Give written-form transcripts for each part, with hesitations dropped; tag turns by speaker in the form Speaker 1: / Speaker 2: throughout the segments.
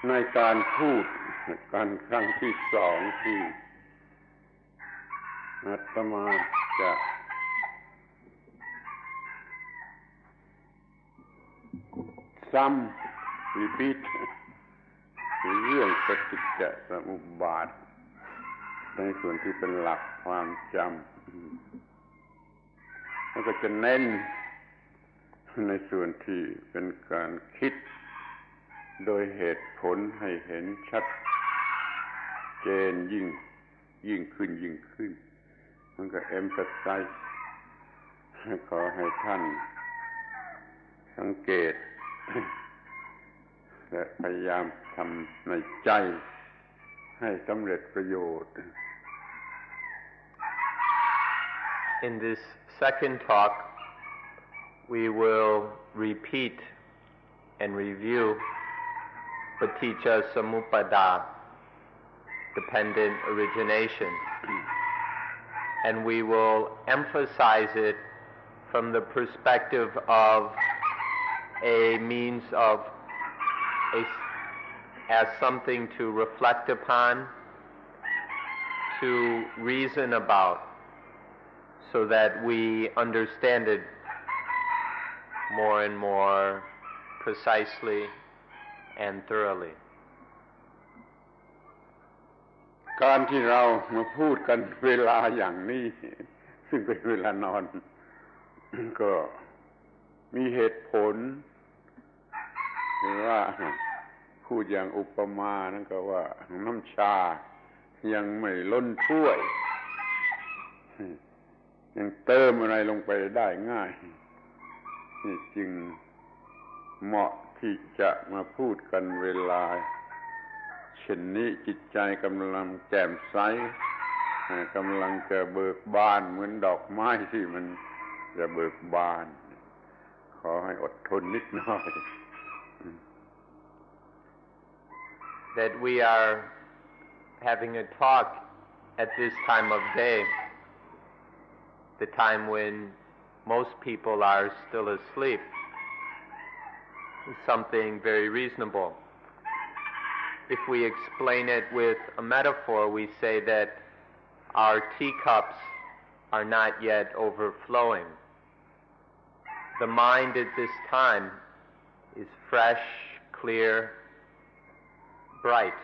Speaker 1: ในการพูดการครั้งที่สองที่อาตมาจะซ้ำ repeat เรื่องปฏิจจสมุปบาทในส่วนที่เป็นหลักความจำแล้วก็จะเน้นในส่วนที่เป็นการคิดโดยเหตุผลให้เห็นชัดเจนยิ่งขึ้นมันก็ emphasize ขอให้ท่านสังเกตและพยายามทำในใจให้สำเร็จประโยชน์
Speaker 2: In this second talk, we will repeat and review Paticca Samuppada, dependent origination, and we will emphasize it from the perspective of a means of as something to reflect upon, to reason about, so that we understand it more and more precisely and thoroughly.
Speaker 1: การที่เรามาพูดกันเวลาอย่างนี้ซึ่งเป็นเวลานอนก็มีเหตุผลหรือว่าพูดอย่างอุปมานั่นก็ว่าน้ำชายังไม่ล้นถ้วยยังเติมอะไรลงไปได้ง่ายนี่จึงเหมาะที่จะมาพูดกันเวลาเช่นนี้จิตใจกำลังแจ่มใสกำลังจะเบิกบานเหมือนดอกไม้ที่มันจะเบิกบานขอให้อดทนนิดหน่อย
Speaker 2: That we are having a talk at this time of day, the time when most people are still asleep, is something very reasonable. If we explain it with a metaphor, we say that our teacups are not yet overflowing. The mind at this time is fresh, clear, bright.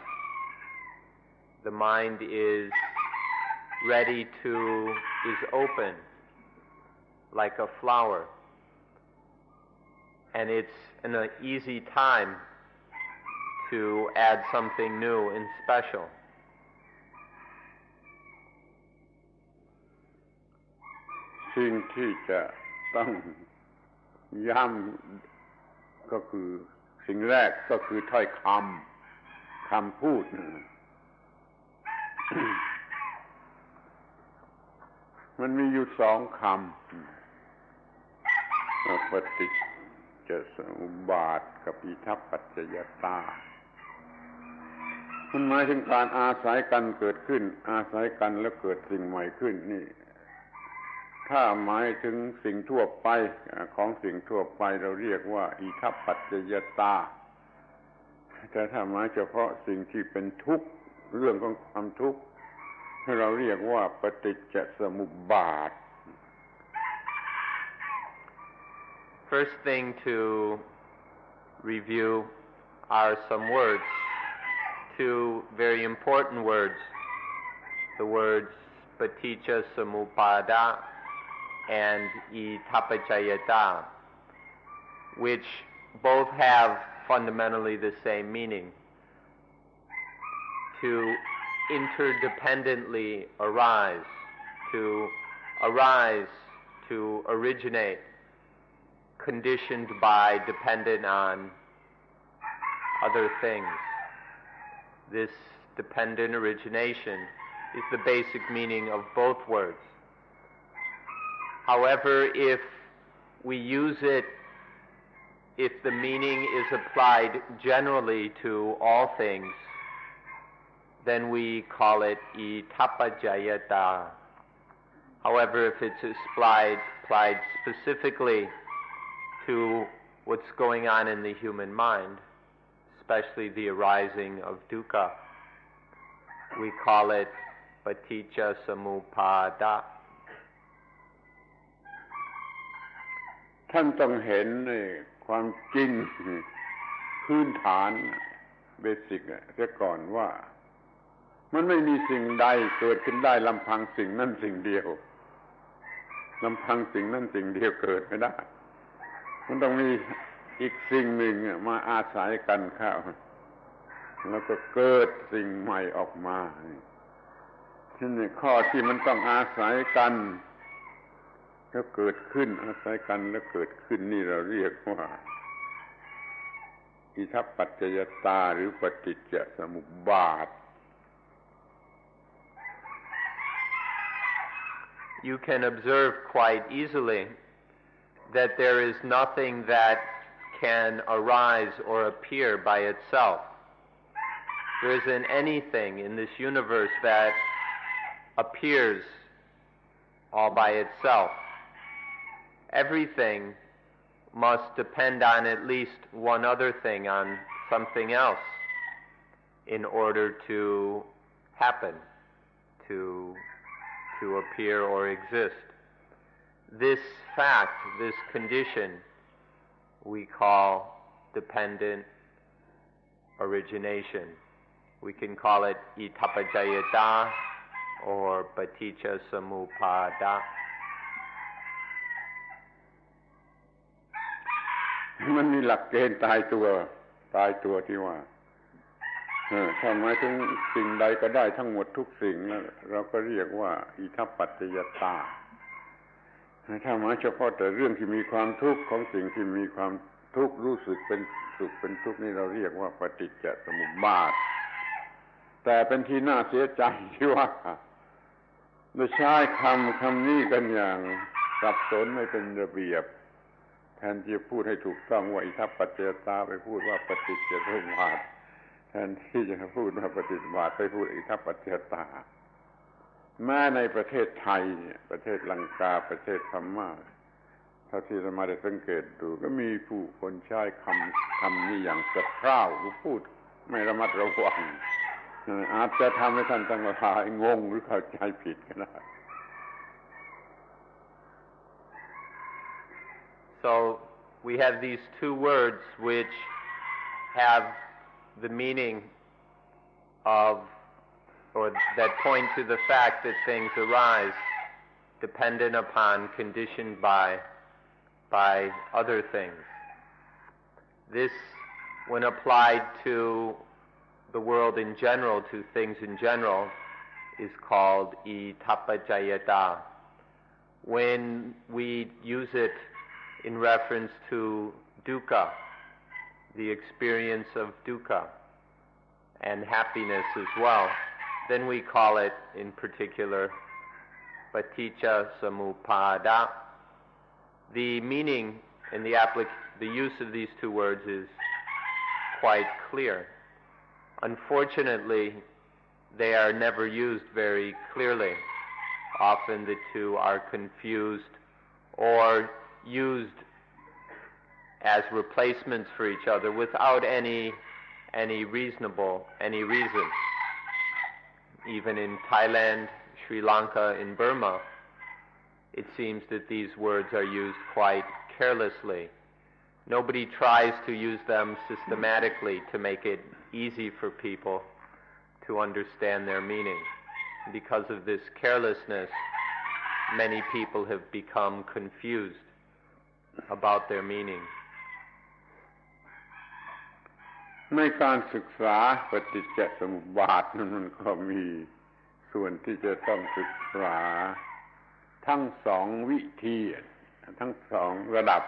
Speaker 2: The mind is ready is open like a flower. And it's an easy time to add something new and special.
Speaker 1: สิ่งที่จะต้องย้ำก็คือสิ่งแรกก็คือถ้อยคำพูด มันมีอยู่สองคำปฏิจจสมุปบาทกับอิทัปปัจจยตามันหมายถึงการอาศัยกันเกิดขึ้นอาศัยกันแล้วเกิดสิ่งใหม่ขึ้นนี่ถ้าหมายถึงสิ่งทั่วไปของสิ่งทั่วไปเราเรียกว่าอิทัปปัจจยตาแต่ถ้าหมายเฉพาะสิ่งที่เป็นทุกข์เรื่องของความทุกข์เราเรียกว่าปฏิจจสมุปบาท
Speaker 2: First thing to review are some words, two very important words, the words paticca samuppada and ittappacayata, which both have fundamentally the same meaning. To interdependently arise, to originate, conditioned by, dependent on other things. This dependent origination is the basic meaning of both words. However, if we use it, if the meaning is applied generally to all things, then we call it ittappacayata. However, if it's applied specifically to what's going on in the human mind, especially the arising of dukkha. We call it paticca samuppada.
Speaker 1: ท่านต้องเห็นความจริงพื้นฐานเบสิกเสียก่อนว่ามันไม่มีสิ่งใดเกิดขึ้นได้ลำพังสิ่งนั้นสิ่งเดียวลำพังสิ่งนั้นสิ่งเดียวเกิดไม่ได้มันต้องมีอีกสิ่งหนึ่งมาอาศัยกันเข้าแล้วก็เกิดสิ่งใหม่ออกมานี่ข้อที่มันต้องอาศัยกันแล้วเกิดขึ้นอาศัยกันแล้วเกิดขึ้นนี่เราเรียกว่าอิทัปปัจจยตาหรือปฏิจจสมุปบาท
Speaker 2: You can observe quite easily that there is nothing that can arise or appear by itself. There isn't anything in this universe that appears all by itself. Everything must depend on at least one other thing, on something else, in order to happen, to appear or exist. This fact, this condition, we call dependent origination. We can call it itappajayata or paticca samuppada.
Speaker 1: มันมีหลักเกณฑ์ตายตัวที่ว่าถ้าหมายถึงสิ่งใดก็ได้ทั้งหมดทุกสิ่งแล้วเราก็เรียกว่าอิทัปปัจจยตาถ้าหมายเฉพาะแต่เรื่องที่มีความทุกข์ของสิ่งที่มีความทุกข์รู้สึกเป็นสุขเป็นทุกข์นี่เราเรียกว่าปฏิจจสมุปบาทแต่เป็นที่น่าเสียใจที่ว่าได้ใช้คำนี้กันอย่างสับสนไม่เป็นระเบียบแทนที่จะพูดให้ถูกต้องว่าอิทัปปัจจยตาไปพูดว่าปฏิจจสมุปบาทแทนที่จะพูดว่าปฏิจจสมุปบาทไปพูดอิทัปปัจจยตาแม้ในประเทศไทยประเทศลังกาประเทศพม่าเท่าที่เรามาได้สังเกตดูก็มีผู้คนใช้คำนี้อย่างสะเพร่าหรือพูดไม่ระมัดระวังอาจจะทำให้ท่านทั้งหลายงงหรือเข้าใจผิดก็ได้
Speaker 2: So we have these two words which have the meaning of, or that point to the fact that things arise dependent upon, conditioned by other things. This, when applied to the world in general, to things in general, is called itappajayata. When we use it in reference to dukkha, the experience of dukkha, and happiness as well, then we call it in particular paticca samuppada. The meaning and the use of these two words is quite clear. Unfortunately, they are never used very clearly. Often the two are confused or used as replacements for each other without any reason. Even in Thailand, Sri Lanka, in Burma, it seems that these words are used quite carelessly. Nobody tries to use them systematically to make it easy for people to understand their meaning. Because of this carelessness, many people have become confused about their meaning.
Speaker 1: ในการศึกษาปฏิจจสมุปบาทนั้นมันก็มีส่วนที่จะต้องศึกษาทั้งสองวิธีทั้งสองระดับ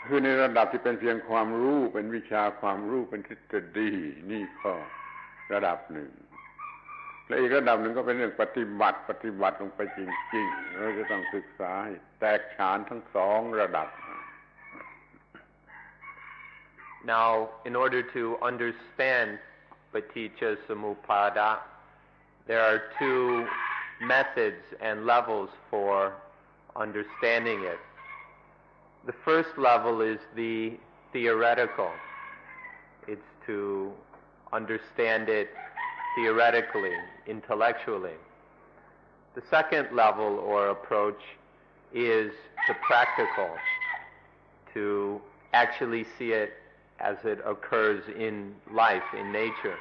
Speaker 1: คือในระดับที่เป็นเพียงความรู้เป็นวิชาความรู้เป็นทฤษฎีนี่ก็ระดับหนึ่งและอีกระดับหนึ่งก็เป็นเรื่องปฏิบัติลงไปจริงๆเราจะต้องศึกษาให้แตกฉานทั้งสองระดับ
Speaker 2: Now, in order to understand paticca samuppada, there are two methods and levels for understanding it. The first level is the theoretical. It's to understand it theoretically, intellectually. The second level or approach is the practical, to actually see it as it occurs in life, in nature.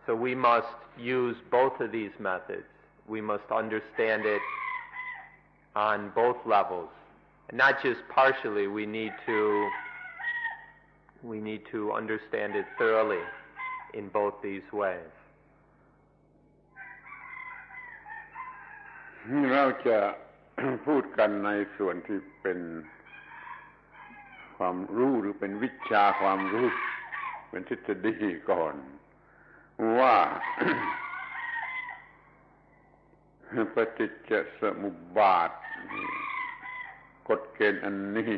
Speaker 2: So we must use both of these methods. We must understand it on both levels. And not just partially, we need to understand it thoroughly in both these ways.
Speaker 1: เราจะพูดกันในส่วนที่เป็นความรู้หรือเป็นวิชาความรู้เป็นทฤษฎีก่อนว่า ปฏิจจสมุปบาทกฎเกณฑ์อันนี้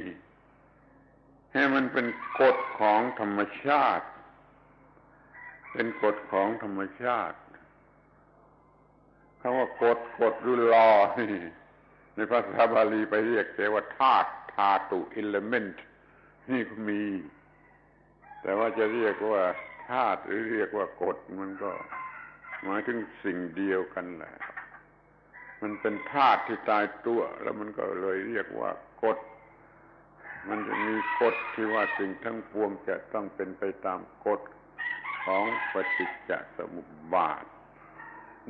Speaker 1: ให้มันเป็นกฎของธรรมชาติเป็นกฎของธรรมชาติคำว่ากฎหรือ law ในภาษาบาลีไปเรียกแต่ว่าธาตุ element นี่ก็มีแต่ว่าจะเรียกว่าธาตุหรือเรียกว่ากฎมันก็หมายถึงสิ่งเดียวกันแหละมันเป็นธาตุที่ตายตัวแล้วมันก็เลยเรียกว่ากฎมันจะมีกฎที่ว่าสิ่งทั้งปวงจะต้องเป็นไปตามกฎของปฏิจจสมุปบาท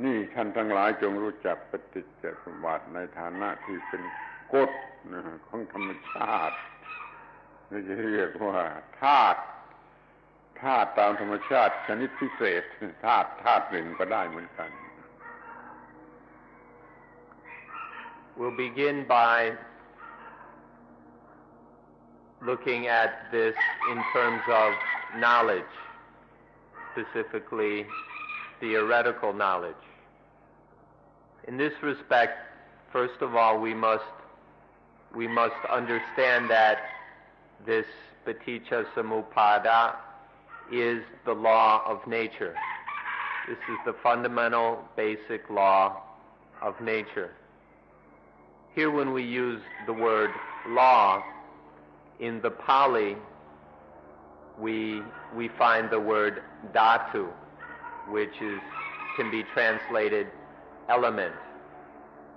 Speaker 1: นี่ท่านทั้งหลายจงรู้จักปฏิจจสมุปบาทในฐานะที่เป็นกฎของธรรมชาตินี่จะเรียกว่าธาตุตามธรรมชาติชนิดพิเศษธาตุหนึ่งก็ได้เหมือนกัน
Speaker 2: We'll begin by looking at this in terms of knowledge, specifically theoretical knowledge. In this respect, first of all, we must understand that this paticca samuppada is the law of nature. This is the fundamental, basic law of nature. Here when we use the word law, in the Pali, we find the word dhatu, which can be translated element.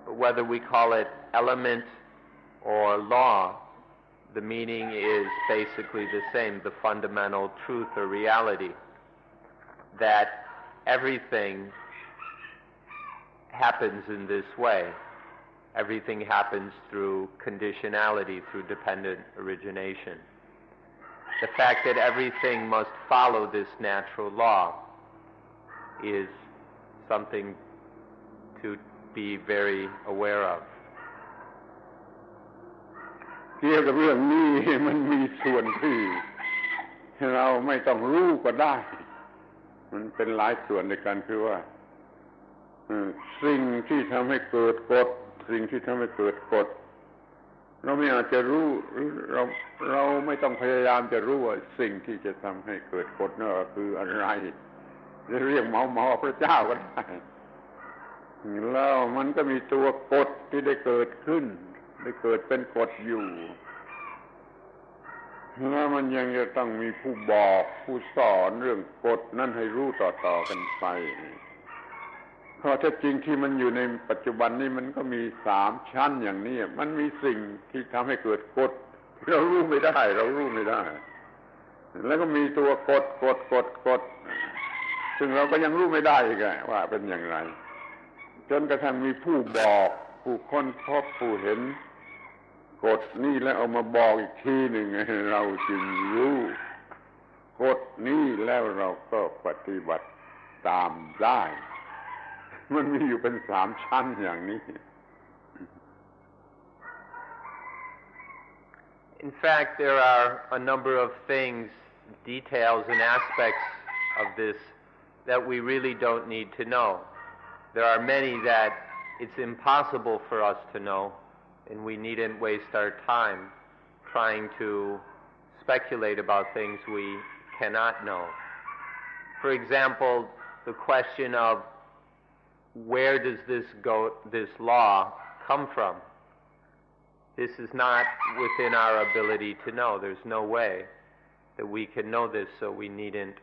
Speaker 2: But whether we call it element or law, the meaning is basically the same, the fundamental truth or reality, that everything happens in this way. Everything happens through conditionality, through dependent origination. The fact that everything must follow this natural law is something to be very aware of.
Speaker 1: เกี่ยวกับเรื่องนี้มันมีส่วนที่เราไม่ต้องรู้ก็ได้มันเป็นหลายส่วนในกันคือว่าสิ่งที่ทำให้เกิดกฎสิ่งที่ทำให้เกิดกฎเราไม่อาจจะรู้หรือเราไม่ต้องพยายามจะรู้ว่าสิ่งที่จะทำให้เกิดกฎนั่นคืออะไรจะเรียกเมาพระเจ้าก็ได้แล้วมันก็มีตัวกฎที่ได้เกิดขึ้นได้เกิดเป็นกฎอยู่แล้วมันยังจะต้องมีผู้บอกผู้สอนเรื่องกฎนั้นให้รู้ต่อกันไปข้อเท็จจริงที่มันอยู่ในปัจจุบันนี้มันก็มี3ชั้นอย่างนี้มันมีสิ่งที่ทำให้เกิดกฎเรารู้ไม่ได้แล้วก็มีตัวกฎซึ่งเราก็ยังรู้ไม่ได้อีกว่าเป็นอย่างไรจนกระทั่งมีผู้บอกผู้ค้นพบผู้เห็นกฎนี้แล้วเอามาบอกอีกทีหนึ่งเราจึงรู้กฎนี้แล้วเราก็ปฏิบัติตามได้มันมีอยู่เป็น3ชั้นอย่างนี้
Speaker 2: In fact, there are a number of things, details and aspects of this that we really don't need to know. There are many that it's impossible for us to know, and we needn't waste our time trying to speculate about things we cannot know. For example, the question of where does this law come from? This is not within our ability to know. There's no way. that we can know this, so we needn't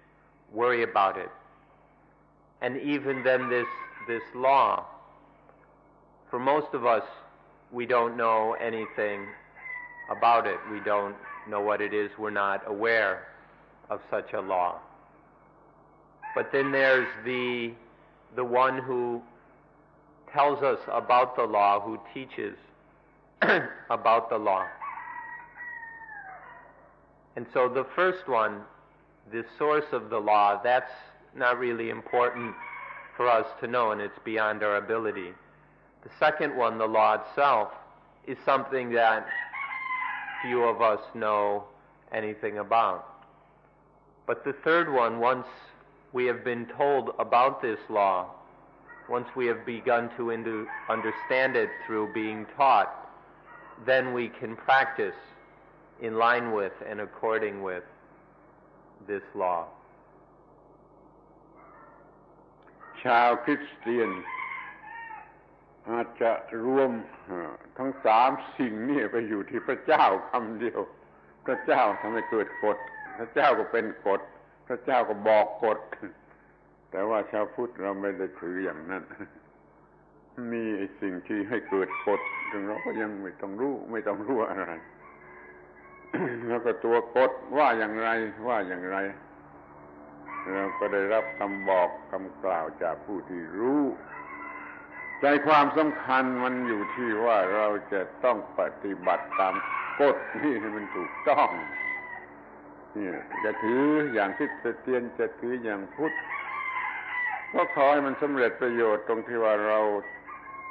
Speaker 2: worry about it. And even then this law, for most of us, we don't know anything about it. We don't know what it is. We're not aware of such a law. But then there's the one who tells us about the law, who teaches about the law. And so the first one, the source of the law, that's not really important for us to know, and it's beyond our ability. The second one, the law itself, is something that few of us know anything about. But the third one, once we have been told about this law, once we have begun to understand it through being taught, then we can practice in line with and according with this law.
Speaker 1: ชาวคริสเตียนอาจจะรวมทั้งสามสิ่งนี้ไปอยู่ที่พระเจ้าคำเดียวพระเจ้าทำให้เกิดกฎพระเจ้าก็เป็นกฎพระเจ้าก็บอกกฎแต่ว่าชาวพุทธเราไม่ได้ถืออย่างนั้นมีไอ้สิ่งที่ให้เกิดกฎถึงเราก็ยังไม่ต้องรู้อะไรแล้วก็ตัวกฎว่าอย่างไรเราก็ได้รับคำบอกคำกล่าวจากผู้ที่รู้ใจความสำคัญมันอยู่ที่ว่าเราจะต้องปฏิบัติตามกฎนี่ให้มันถูกต้องนี่จะถืออย่างคริสเตียนจะถืออย่างพุทธก็ขอให้มันสำเร็จประโยชน์ตรงที่ว่าเรา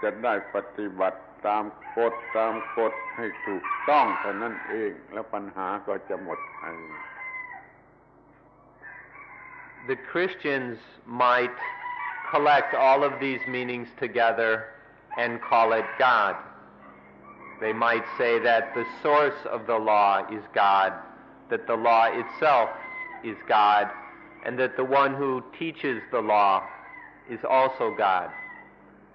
Speaker 1: จะได้ปฏิบัติตามกฎให้ถูกต้องเท่านั้นเองแล้วปัญหาก็จะหมดไป
Speaker 2: The Christians might collect all of these meanings together and call it God. They might say that the source of the law is God, that the law itself is God, and that the one who teaches the law is also God.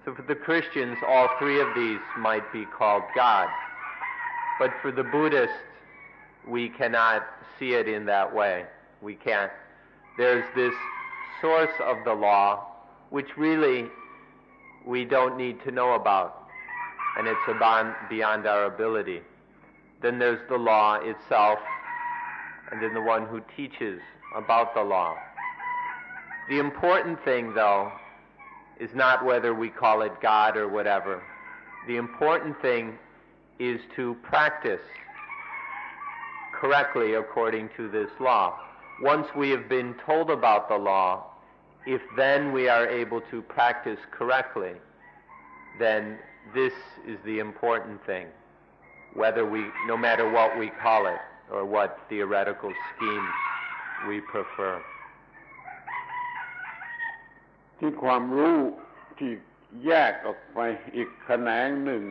Speaker 2: So for the Christians, all three of these might be called God. But for the Buddhists, we cannot see it in that way. We can't. There's this source of the law which really we don't need to know about, and it's beyond our ability. Then there's the law itself, and then the one who teaches about the law. The important thing, though, is not whether we call it God or whatever. The important thing is to practice correctly according to this law. Once we have been told about the law, if then we are able to practice correctly, then this is the important thing, no matter what we call it or what theoretical scheme we prefer.
Speaker 1: ที่ความรู้ที่แยกออกไปอีกแขนงหนึ่ง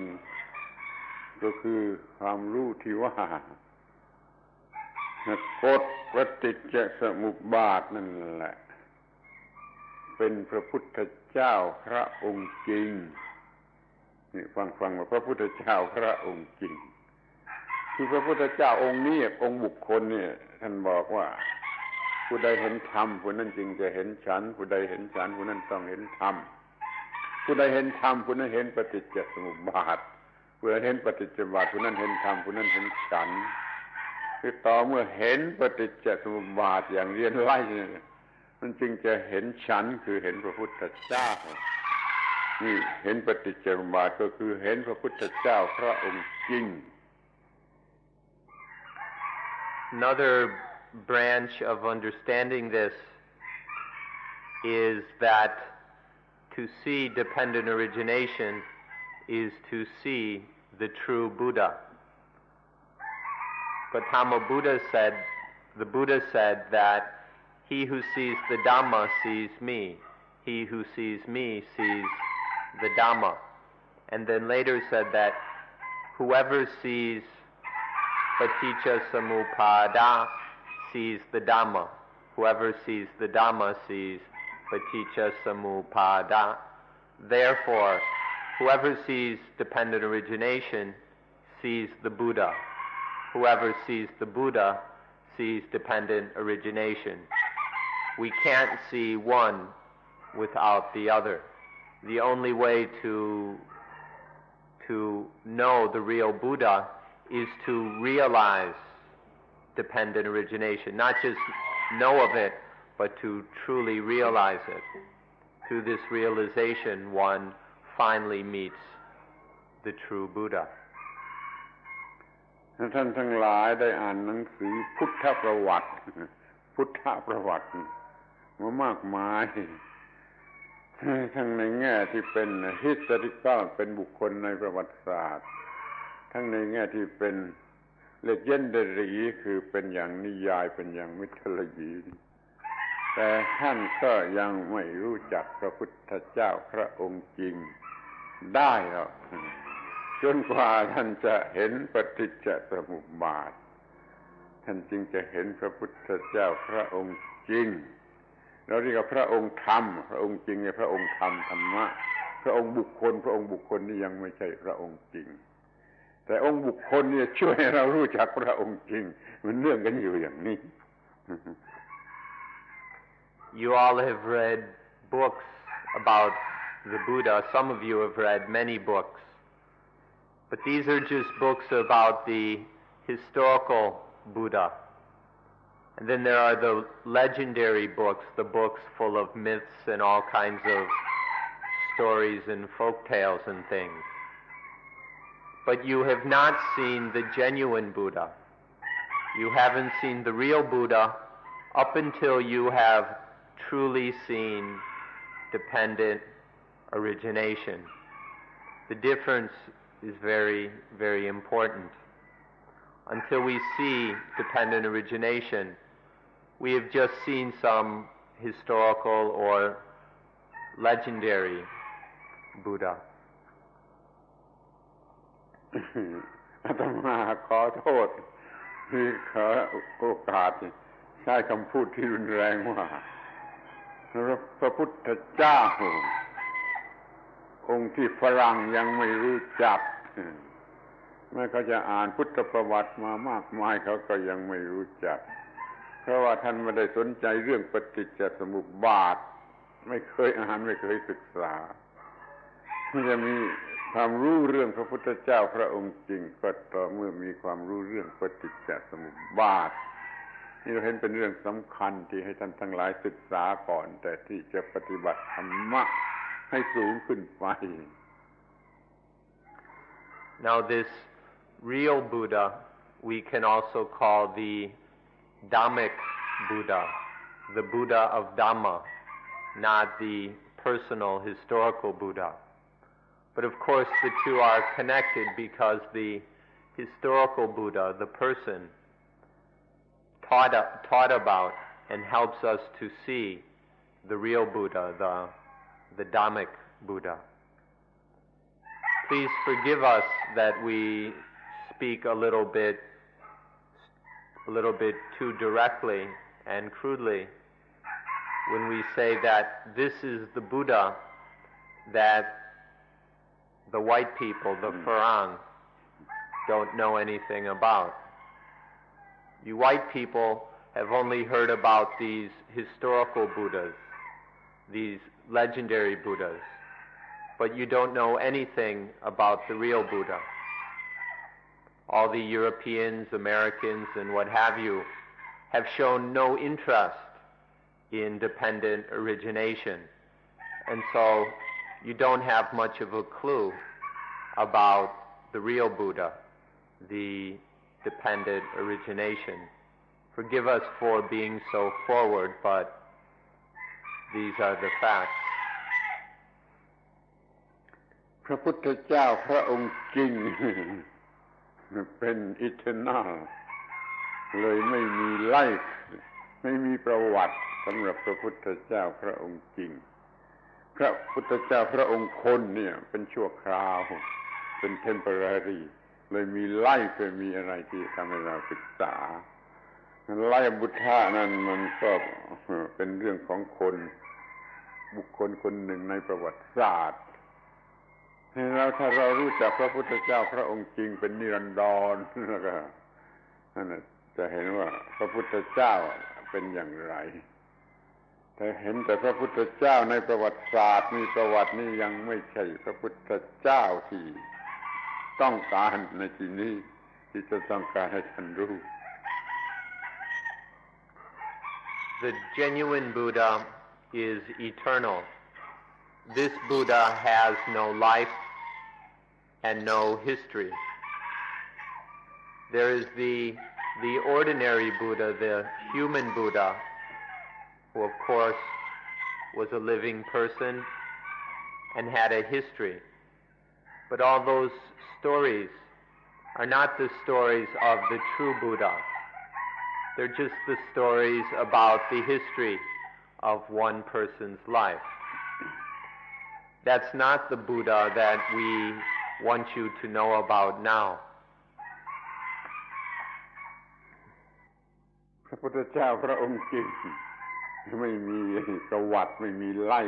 Speaker 1: ก็คือความรู้ที่ว่ากฎปฏิจจสมุปบาทนั่นแหละเป็นพระพุทธเจ้าพระองค์จริงนี่ฟังว่าพระพุทธเจ้าพระองค์จริงคือพระพุทธเจ้าองค์นี้องค์บุคคลเนี่ยท่านบอกว่าผู้ใดเห็นธรรมผู้นั้นจึงจะเห็นฉันผู้ใดเห็นฉันผู้นั้นต้องเห็นธรรมผู้ใดเห็นธรรมผู้นั้นเห็นปฏิจจสมุปบาทผู้ใดเห็นปฏิจจสมุปบาทผู้นั้นเห็นธรรมผู้นั้นเห็นฉันคือต่อเมื่อเห็นปฏิจจสมุปบาทอย่างเรียนไล่มันจึงจะเห็นฉันคือเห็นพระพุทธเจ้านี่เห็นปฏิจจสมุปบาทก็คือเห็นพระพุทธเจ้าพระองค์จริง
Speaker 2: Another branch of understanding this is that to see dependent origination is to see the true Buddha. Gautama Buddha said, the Buddha said that he who sees the Dhamma sees me. He who sees me sees the Dhamma. And then later said that whoever sees paticca samuppada sees the Dhamma. Whoever sees the Dhamma sees paticca samuppada. Therefore, whoever sees dependent origination sees the Buddha. Whoever sees the Buddha sees dependent origination. We can't see one without the other. The only way to know the real Buddha is to realize dependent origination, not just know of it, but to truly realize it. Through this realization, one finally meets the true Buddha.
Speaker 1: ท่านทั้งหลายได้อ่านหนังสือพุทธประวัติมามากมายทั้งในแง่ที่เป็น historical เป็นบุคคลในประวัติศาสตร์ทั้งในแง่ที่เป็น legendary คือเป็นอย่างนิยายเป็นอย่างมิธลยีแต่ท่านก็ยังไม่รู้จักพระพุทธเจ้าพระองค์จริงได้หรอกจนกว่าท่านจะเห็นปฏิจจสมุปบาทท่านจึงจะเห็นพระพุทธเจ้าพระองค์จริงเราเรียกว่าพระองค์ธรรมพระองค์จริงเนี่ยพระองค์ธรรมธรรมะพระองค์บุคคลนี่ยังไม่ใช่พระองค์จริงแต่องค์บุคคลเนี่ยช่วยให้เรารู้จักพระองค์จริงมันเรื่องกันอยู่อย่างนี้
Speaker 2: You all have read books about the Buddha. Some of you have read many books. But these are just books about the historical Buddha. And then there are the legendary books, the books full of myths and all kinds of stories and folk tales and things. But you have not seen the genuine Buddha. You haven't seen the real Buddha up until you have truly seen dependent origination. The difference is very, very important. Until we see dependent origination, we have just seen some historical or legendary Buddha.
Speaker 1: อาตมาขอโทษที่ขอโอกาสใช้คำพูดที่รุนแรงว่าพระพุทธเจ้าองค์ที่ฝรั่งยังไม่รู้จักแม้เขาจะอ่านพุทธประวัติมามากมายเขาก็ยังไม่รู้จักเพราะว่าท่านไม่ได้สนใจเรื่องปฏิจจสมุปบาทไม่เคยอ่านไม่เคยศึกษาที่จะมีความรู้เรื่องพระพุทธเจ้าพระองค์จริงก็ต่อเมื่อมีความรู้เรื่องปฏิจจสมุปบาทนี่เราเห็นเป็นเรื่องสำคัญที่ให้ท่านทั้งหลายศึกษาก่อนแต่ที่จะปฏิบัติธรรมะให้สูงขึ้นไป
Speaker 2: Now this real Buddha we can also call the Dhammic Buddha, the Buddha of Dhamma, not the personal historical Buddha. But of course the two are connected because the historical Buddha, the person, taught about and helps us to see the real Buddha, the Dhammic Buddha. Please forgive us that we speak a little bit too directly and crudely when we say that this is the Buddha that the white people, the Farang, don't know anything about. You white people have only heard about these historical Buddhas, these legendary Buddhas, but you don't know anything about the real Buddha. All the Europeans, Americans, and what have you have shown no interest in dependent origination, and so you don't have much of a clue about the real Buddha, the dependent origination. Forgive us for being so forward, but these are the facts.
Speaker 1: พระพุทธเจ้าพระองค์จริงเป็น eternal เลยไม่มีไล่ไม่มีประวัติสำหรับพระพุทธเจ้าพระองค์จริงพระพุทธเจ้าพระองค์คนเนี่ยเป็นชั่วคราวเป็น temporary เลยมีไล่เคยมีอะไรที่ทำให้เราศึกษาไล่บุตธะนั้นมันก็เป็นเรื่องของคนบุคคลคนหนึ่งในประวัติศาสตร์ถ้าเรารู้จักพระพุทธเจ้าพระองค์จริงเป็นนิรันดรแล้วก็นั่น จะเห็นว่าพระพุทธเจ้าเป็นอย่างไรแต่เห็นแต่พระพุทธเจ้าในประวัติศาสตร์มีประวัตินี่ยังไม่ใช่พระพุทธเจ้าที่ต้องการในที่นี้ที่จะต้องการให้ท่านรู้
Speaker 2: The genuine Buddha is eternal. This Buddha has no life and no history. There is the ordinary Buddha, the human Buddha, who of course was a living person and had a history. But all those stories are not the stories of the true Buddha. They're just the stories about the history of one person's life. That's not the Buddha that we want you to know about now.
Speaker 1: พระพุทธเจ้าพระองค์จริงไม่มีประวัติไม่มีไล่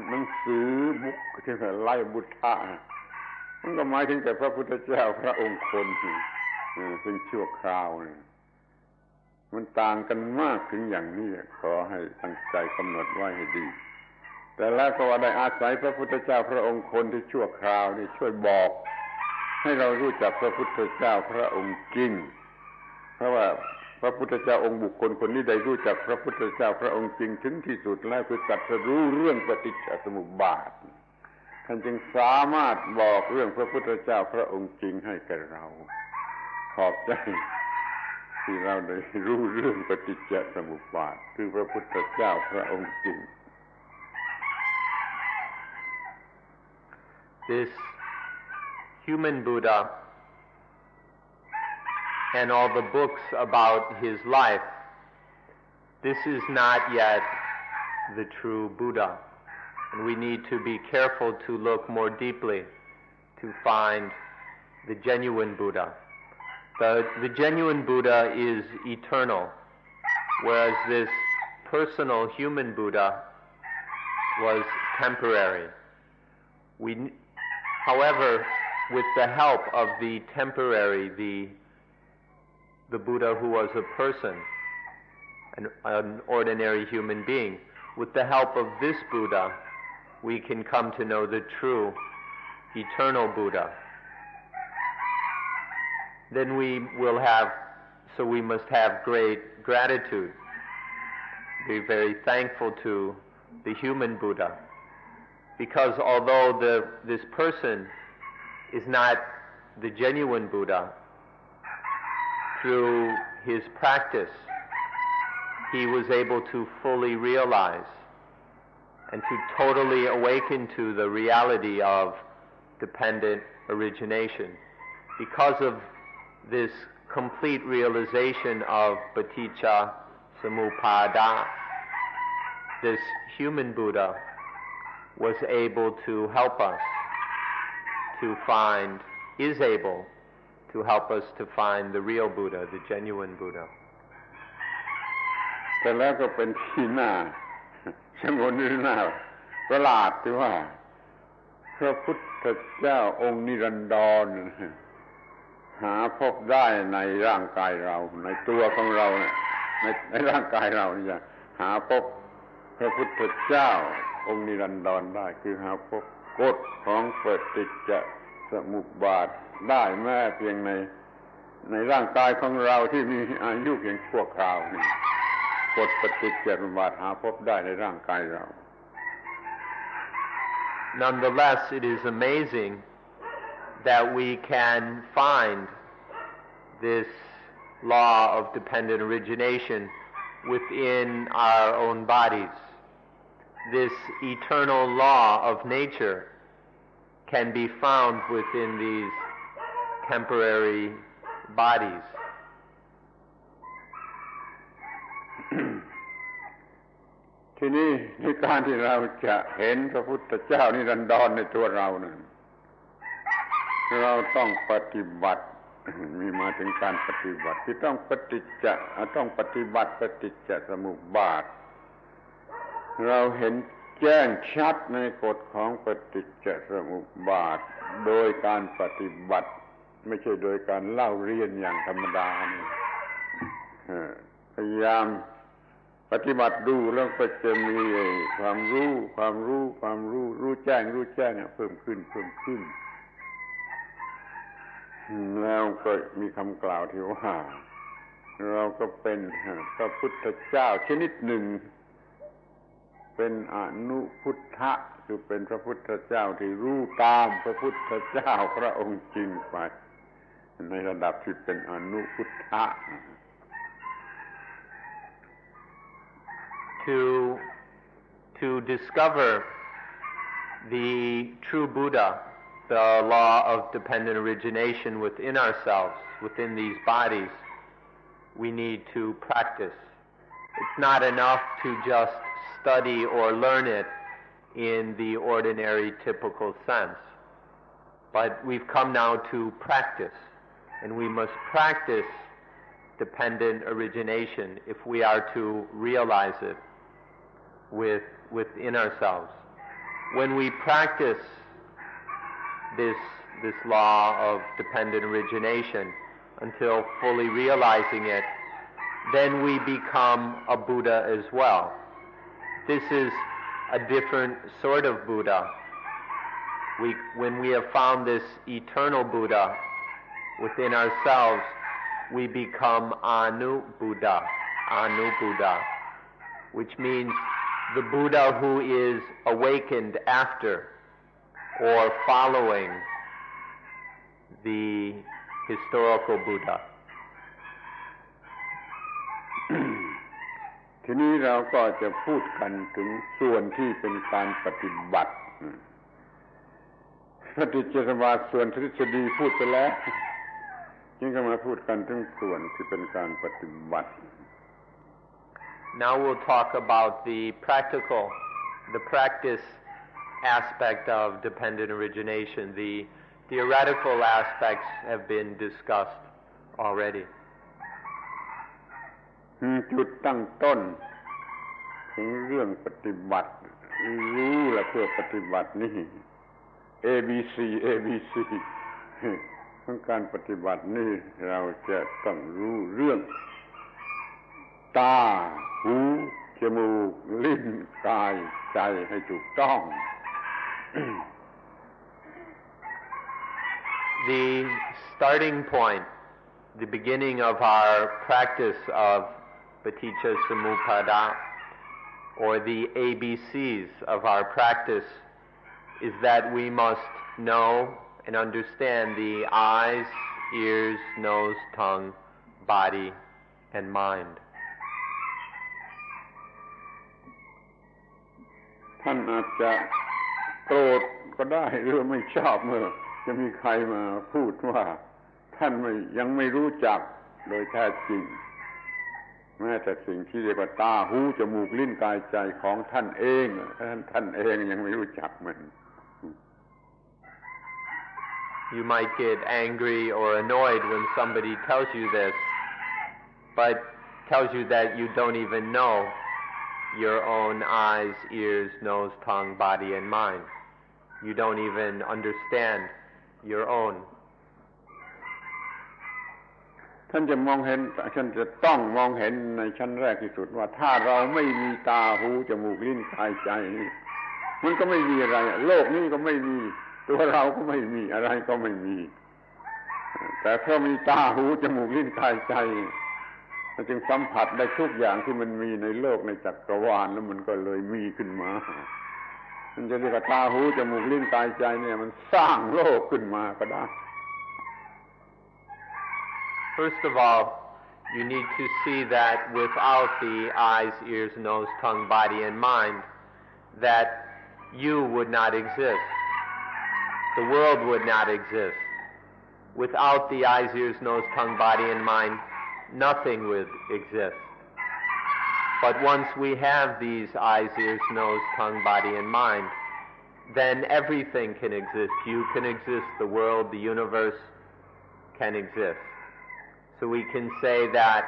Speaker 1: หนังสือบุ๊กที่ไล่บุตรมันก็หมายถึงแต่พระพุทธเจ้าพระองค์คนซึ่งชั่วคราวมันต่างกันมากถึงอย่างนี้ขอให้ตั้งใจกำหนดไว้ให้ดีแต่แล้วก็ว่าได้อาศัยพระพุทธเจ้าพระองค์คนที่ชั่วคราวนี่ช่วยบอกให้เรารู้จักพระพุทธเจ้าพระองค์จริงเพราะว่าพระพุทธเจ้าองค์บุคคลคนนี้ได้รู้จักพระพุทธเจ้าพระองค์จริงถึงที่สุดแล้วคือตรัสรู้เรื่องปฏิจจสมุปบาทท่านจึงสามารถบอกเรื่องพระพุทธเจ้าพระองค์จริงให้แก่เราขอบใจที่เราได้รู้เรื่องปฏิจจสมุปบาทคือพระพุทธเจ้าพระองค์จริง
Speaker 2: This human Buddha and all the books about his life, this is not yet the true Buddha. And we need to be careful to look more deeply to find the genuine Buddha. The genuine Buddha is eternal, whereas this personal human Buddha was temporary. However, with the help of the temporary, the Buddha who was a person, an ordinary human being, with the help of this Buddha, we can come to know the true, eternal Buddha. Then we must have great gratitude, be very thankful to the human Buddha, because although this person is not the genuine Buddha, through his practice, he was able to fully realize and to totally awaken to the reality of dependent origination. Because of this complete realization of paticca samuppada, this human Buddha was able to help us is able to help us to find the real Buddha, the genuine Buddha.
Speaker 1: แต่แล้วก็เป็นที่น่าชงนหรือน่าประหลาดที่ว่าพระพุทธเจ้าองค์นิรันดรหาพบได้ในร่างกายเราในตัวของเราเนี่ยในร่างกายเราเนี่ยหาพบพระพุทธเจ้าองค์นิรันดรได้คือหาพบกฎของปฏิจจสมุปบาทได้แม้เพียงในร่างกายของเราที่มีอายุเพียงชั่วคราวนี่กฎปฏิจจสมุปบาทหาพบได้ในร่างกายเรา
Speaker 2: Nonetheless, it is amazing that we can find this law of dependent origination within our own bodies. This eternal law of nature can be found within these temporary bodies.
Speaker 1: ทีนี้ในการที่เราจะเห็นพระพุทธเจ้านิรันดรในตัวเรานั้นเราต้องปฏิบัติมีมาถึงการปฏิบัติที่ต้องปฏิบัติปฏิจจสมุปบาทเราเห็นแจ้งชัดในกฎของปฏิจจสมุปบาทโดยการปฏิบัติ ไม่ใช่โดยการเล่าเรียนอย่างธรรมดานี่พยายามปฏิบัติดูแล้วก็จะมีความรู้รู้แจ้งเนี่ยเพิ่มขึ้นแล้วก็มีคำกล่าวที่ว่าเราก็เป็นพระพุทธเจ้าชนิดหนึ่งเป็นอนุพุทธะคือเป็นพระพุทธเจ้าที่รู้ตามพระพุทธเจ้าพระองค์จริงไปในระดับที่เป็นอนุพุทธะ
Speaker 2: To discover the true Buddha, the law of dependent origination within ourselves, within these bodies, we need to practice. It's not enough to just study or learn it in the ordinary typical sense, but we've come now to practice, and we must practice dependent origination if we are to realize it within ourselves. When we practice this law of dependent origination until fully realizing it, then we become a Buddha as well. This is a different sort of Buddha. When we have found this eternal Buddha within ourselves, we become Anu Buddha, which means the Buddha who is awakened after or following the historical Buddha.
Speaker 1: ทีนี้เราก็จะพูดกันถึงส่วนที่เป็นการปฏิบัติปฏิจจสมุปบาทส่วนทฤษฎีพูดไปแล้วจึงก็มาพูดกันถึงส่วนที่เป็นการปฏิบัติ
Speaker 2: Now we'll talk about the practice aspect of dependent origination. The theoretical aspects have been discussed already.
Speaker 1: จุดตั้งต้นถึงเรื่องปฏิบัติรู้และเพื่อปฏิบัตินี่ ABC ของการปฏิบัตินี่เราจะต้องรู้เรื่องตาหูจมูกลิ้นกายใจให้ถูกต้อง
Speaker 2: The starting point, the beginning of our practice of Paticca Samuppada, or the ABCs of our practice, is that we must know and understand the eyes, ears, nose, tongue, body, and mind.
Speaker 1: ท่านอาจจะโกรธก็ได้หรือไม่ชอบเมื่อจะมีใครมาพูดว่าท่านยังไม่รู้จักโดยแท้จริงแม้แต่สิ่งที่เรียกว่าตาหูจมูกลิ้นกายใจของท่านเองท่านเองยังไม่รู้จักมัน
Speaker 2: You might get angry or annoyed when somebody tells you this, but tells you that you don't even know your own eyes, ears, nose, tongue, body, and mind. You don't even understand your own.
Speaker 1: ท่านจะมองเห็นท่านจะต้องมองเห็นในชั้นแรกที่สุดว่าถ้าเราไม่มีตาหูจมูกลิ้นกายใจนี่มันก็ไม่มีอะไรโลกนี้ก็ไม่มีตัวเราก็ไม่มีอะไรก็ไม่มีแต่เพราะมีตาหูจมูกลิ้นกายใจมันจึงสัมผัสได้ทุกอย่างที่มันมีในโลกในจักรวาลแล้วมันก็เลยมีขึ้นมามันจะเรียกว่าตาหูจมูกลิ้นกายใจเนี่ยมันสร้างโลกขึ้นมาก็ได้
Speaker 2: First of all, you need to see that without the eyes, ears, nose, tongue, body, and mind, that you would not exist. The world would not exist. Without the eyes, ears, nose, tongue, body, and mind, nothing would exist. But once we have these eyes, ears, nose, tongue, body, and mind, then everything can exist. You can exist, the world, the universe can exist. So we can say that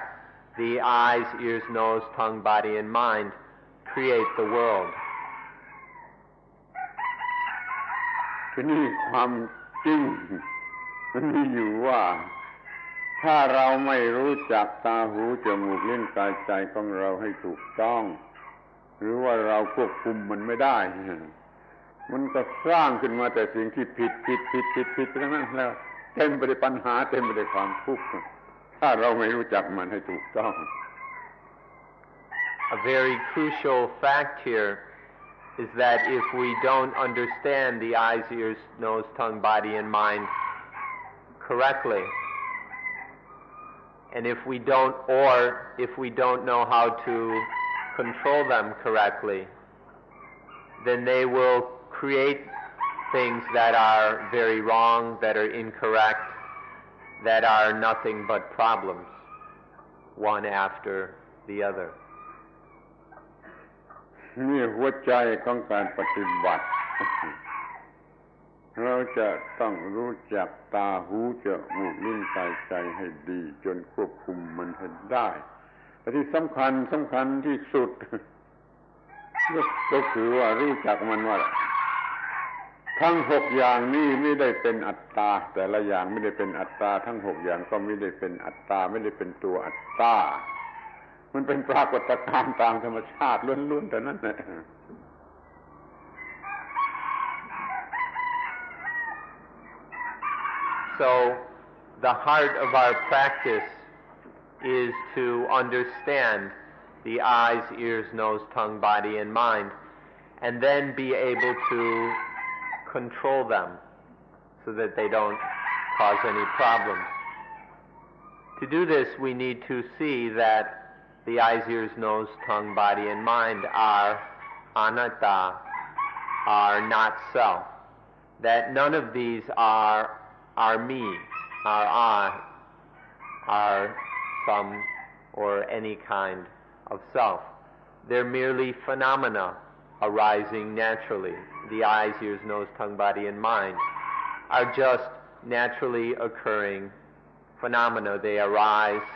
Speaker 2: the eyes, ears, nose, tongue, body, and mind create the world.
Speaker 1: ทีนี้ความจริง มันมีอยู่ว่าถ้าเราไม่รู้จักตาหูจมูกลิ้นกายใจของเราให้ถูกต้องหรือว่าเราควบคุมมันไม่ได้มันก็สร้างขึ้นมาแต่สิ่งที่ผิดไปทั้งนั้นแล้วเต็มไปด้วยปัญหาเต็มไปด้วยความทุกข์ถ้าเราไม่รู้จักมันให้ถูกต้อง
Speaker 2: A very crucial fact here is that if we don't understand the eyes, ears, nose, tongue, body, and mind correctly, and if we don't know how to control them correctly, then they will create things that are very wrong, that are incorrect, that are nothing but problems, one after the other.
Speaker 1: นี่หัวใจของการปฏิบัติ เราจะต้องรู้จักตาหูจมูกลิ้นกายใจให้ดีจนควบคุมมันให้ได้แต่ที่สำคัญที่สุดก็คือว่ารู้จักมันว่าทั้ง6อย่างนี้ไม่ได้เป็นอัตตาแต่ละอย่างไม่ได้เป็นอัตตาทั้ง6อย่างก็ไม่ได้เป็นอัตตาไม่ได้เป็นตัวอัตตามันเป็นปรากฏการณ์ตามธรรมชาติล้วนๆแต่นั้นแหละ
Speaker 2: So the heart of our practice is to understand the eyes, ears, nose, tongue, body, and mind, and then be able to control them so that they don't cause any problems. To do this, we need to see that the eyes, ears, nose, tongue, body, and mind are anatta, are not self. That none of these are me, are I, are some or any kind of self. They're merely phenomena arising naturally. The eyes, ears, nose, tongue, body, and mind are just naturally occurring phenomena. They arise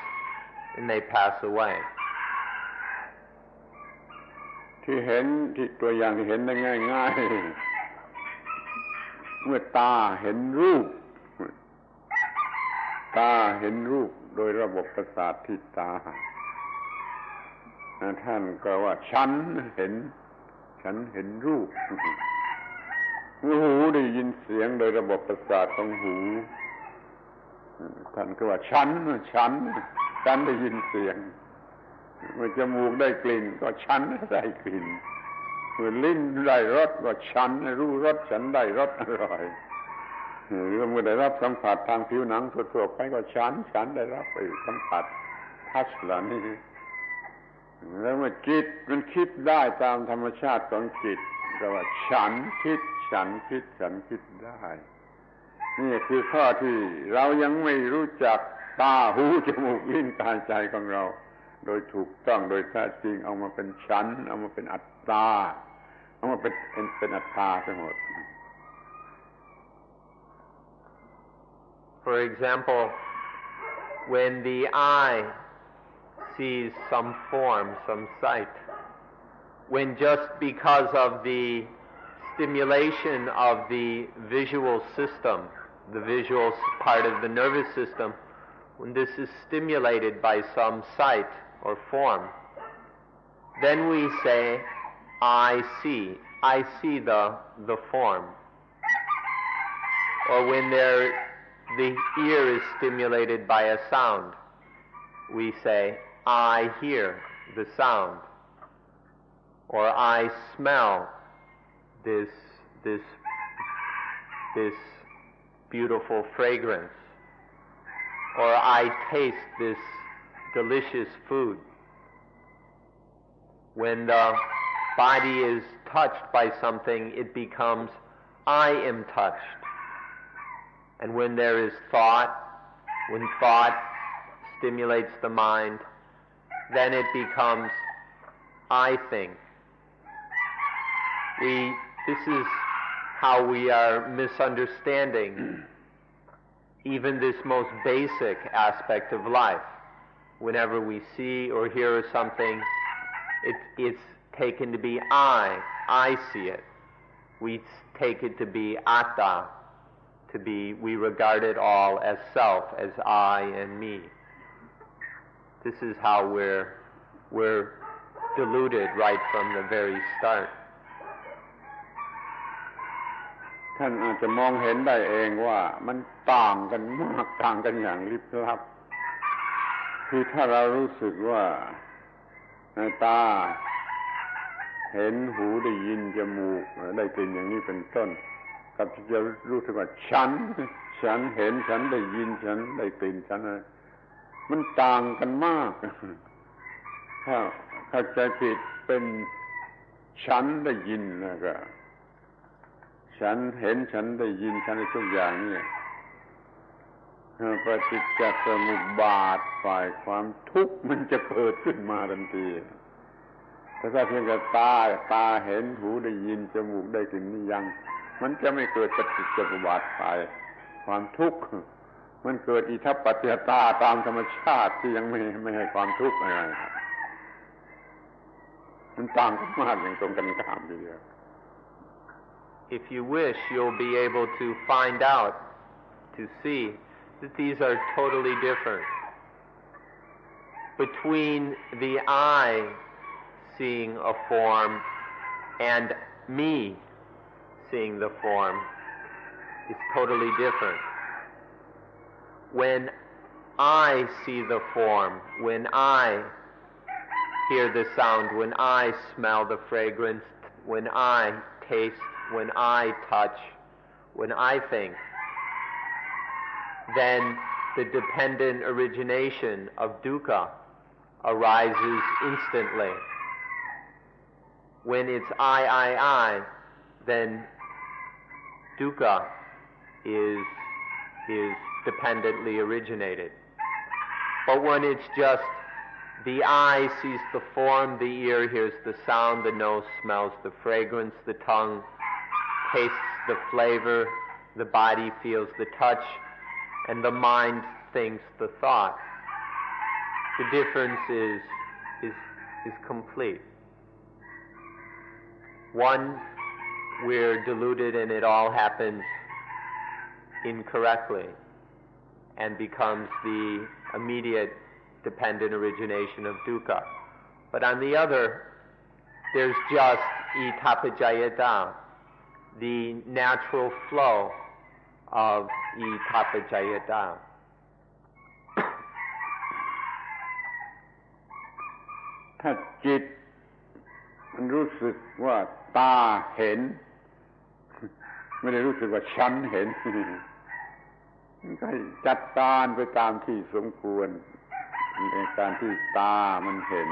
Speaker 2: and they pass away.
Speaker 1: ที่เห็นที่ตัวอย่างที่เห็นได้ง่ายๆเมื่อตาเห็นรูปโดยระบบประสาทที่ตาท่านก็ว่าฉันเห็นรูปเมื่อหูได้ยินเสียงโดยระบบประสาทของหูท่านก็ว่าฉันได้ยินเสียงเมื่อจมูกได้กลิ่นก็ฉันได้กลิ่นเมื่อลิ้นได้รสก็ฉันรู้รสฉันได้รสอร่อยหรือเมื่อได้รับสัมผัสทางผิวหนังทั่วๆไปก็ฉันได้รับไปสัมผัสทัชเหล่านี้แล้วเมื่อจิตมันคิดได้ตามธรรมชาติของจิตก็ว่าฉันคิดได้นี่คือข้อที่เรายังไม่รู้จักตาหูจมูกลิ้นกายใจของเราโดยถูกต้องโดยแท้จริงเอามาเป็นฉันเอามาเป็นอัตตาเอามาเป็นอัตตาทั้งหมด
Speaker 2: For example, when the eye sees some form, some sight, when just because of the stimulation of the visual system, the visual part of the nervous system, when this is stimulated by some sight or form, then we say, I see the form. Or when the ear is stimulated by a sound, we say, I hear the sound. Or I smell this beautiful fragrance. Or I taste this delicious food. When the body is touched by something, it becomes, I am touched. And when there is thought, when thought stimulates the mind, then it becomes, I think. This is how we are misunderstanding even this most basic aspect of life. Whenever we see or hear something, it's taken to be I see it. We take it to be atta, to be, we regard it all as self, as I and me. This is how we're deluded right from the very start.
Speaker 1: ท่านอาจจะมองเห็นได้เองว่ามันต่างกันมากต่างกันอย่างลิบลับคือถ้าเรารู้สึกว่าตาเห็นหูได้ยินจมูกได้กลิ่นอย่างนี้เป็นต้นกับที่จะรู้สึกว่าฉันเห็นฉันได้ยินฉันได้กลิ่นฉันมันต่างกันมากถ้าเข้าใจผิดเป็นฉันได้ยินแล้วก็ฉันเห็นฉันได้ยินฉันในทุกอย่างนี่ปฏิจจสมุปบาทฝ่ายความทุกข์มันจะเกิดขึ้นมาทันทีแต่ถ้าเพียงแต่ตาเห็นหูได้ยินจมูกได้กลิ่นนี่ยังมันจะไม่เกิดปฏิจจสมุปบาทฝ่ายความทุกข์มันเกิดอิทัปปัจจยตาตามธรรมชาติที่ยังไม่ให้ความทุกข์อะไรมันต่างกันมากอย่างตรงกันข้ามทีเดียว
Speaker 2: If you wish, you'll be able to find out, to see that these are totally different. Between the I seeing a form and me seeing the form is totally different. When I see the form, when I hear the sound, when I smell the fragrance, when I taste, when I touch, when I think, then the dependent origination of dukkha arises instantly. When it's I, then dukkha is dependently originated. But when it's just the eye sees the form, the ear hears the sound, the nose smells the fragrance, the tongue tastes the flavor, the body feels the touch, and the mind thinks the thought, the difference is complete. One, we're deluded and it all happens incorrectly and becomes the immediate dependent origination of dukkha. But on the other, there's just itapajayata, the natural flow of itapajayata.
Speaker 1: ถ้าจิตมันรู้สึกว่าตาเห็นไม่ได้รู้สึกว่าฉันเห็นมันก็จัดการไปตามที่สมควรในการที่ตามันเห็น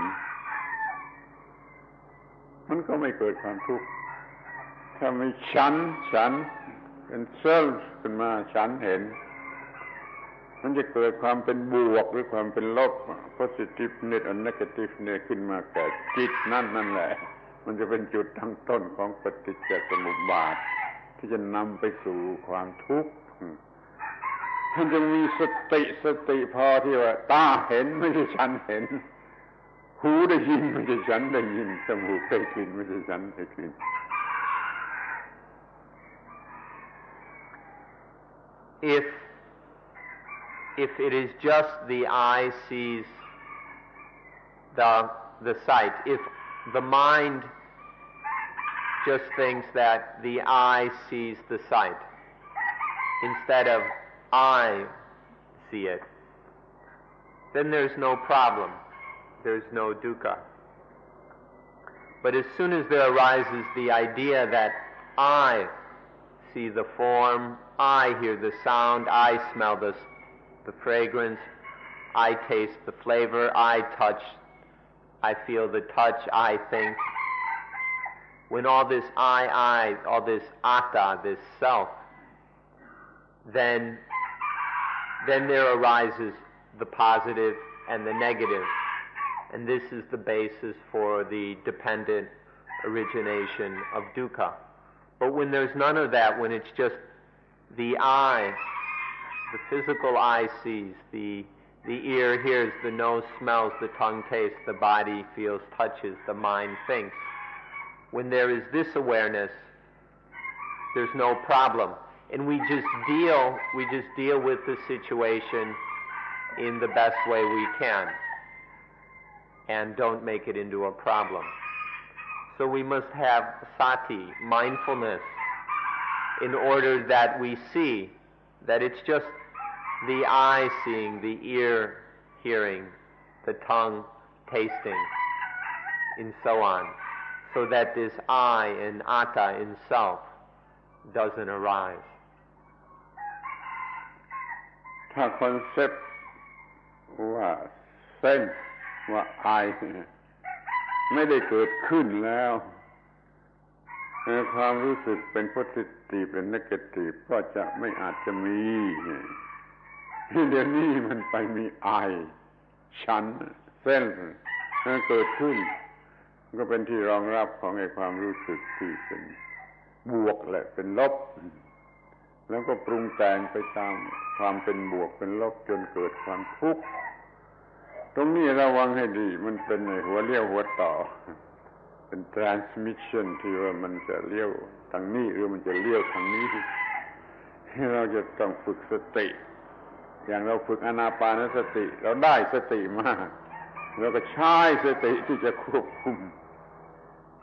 Speaker 1: มันก็ไม่เกิดความทุกข์ถ้าไม่ฉันเป็นเซลฟ์ขึ้นมาฉันเห็นมันจะเกิดความเป็นบวกหรือความเป็นลบ positiveness or negativeness ขึ้นมาแก่จิตนั่นแหละมันจะเป็นจุดตั้งต้นของปฏิจจสมุปบาทที่จะนำไปสู่ความทุกข์ท่านจึงมีสติพอที่ว่าตาเห็นไม่ใช่ฉันเห็นหูได้ยินไม่ใช่ฉันได้ยินจมูกได้กลิ่นไม่ใช่ฉันได้กลิ่น
Speaker 2: If it is just the eye sees the sight, if the mind just thinks that the eye sees the sight instead of I see it, then there's no problem, there's no dukkha. But as soon as there arises the idea that I see the form, I hear the sound, I smell the fragrance, I taste the flavor, I touch, I feel the touch, I think. When all this I, all this atta, this self, then there arises the positive and the negative. And this is the basis for the dependent origination of dukkha. But when there's none of that, when it's just the eye, the physical eye sees, the ear hears, the nose smells, the tongue tastes, the body feels, touches, the mind thinks. When there is this awareness, there's no problem. and we just deal with the situation in the best way we can and don't make it into a problem. So we must have sati, mindfulness, in order that we see that it's just the eye seeing, the ear hearing, the tongue tasting, and so on, so that this I and atta in self doesn't arise.
Speaker 1: ถ้าคอนเซ็ปต์ว่าเส้นว่าไอไม่ได้เกิดขึ้นแล้วความรู้สึกเป็นโพสิทีฟเป็นเนกาทีฟก็จะไม่อาจจะมีเดี๋ยวนี้มันไปมีไอฉันเส้นเกิดขึ้นก็เป็นที่รองรับของไอ้ความรู้สึกที่เป็นบวกและเป็นลบแล้วก็ปรุงแต่งไปตามความเป็นบวกเป็นลบจนเกิดความทุกข์ตรงนี้ระวังให้ดีมันเป็นหัวเลี้ยวหัวต่อเป็น transmission ที่ว่ามันจะเลี้ยวทางนี้หรือมันจะเลี้ยวทางนี้เราจะต้องฝึกสติอย่างเราฝึกอานาปานสติเราได้สติมากเราก็ใช้สติที่จะควบคุม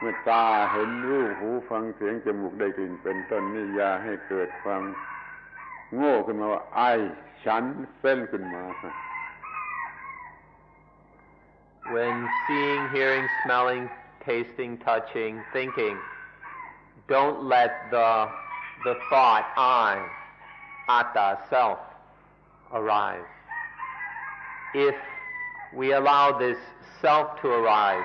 Speaker 1: เมื่อตาเห็นรูปหูฟังเสียงจมูกได้กลิ่นเป็นต้นนี่อย่าให้เกิดความโง่ขึ้นมาว่าไอฉันเส้นขึ้นมา
Speaker 2: When seeing, hearing, smelling, tasting, touching, thinking, don't let the thought I, atta, self, arise. If we allow this self to arise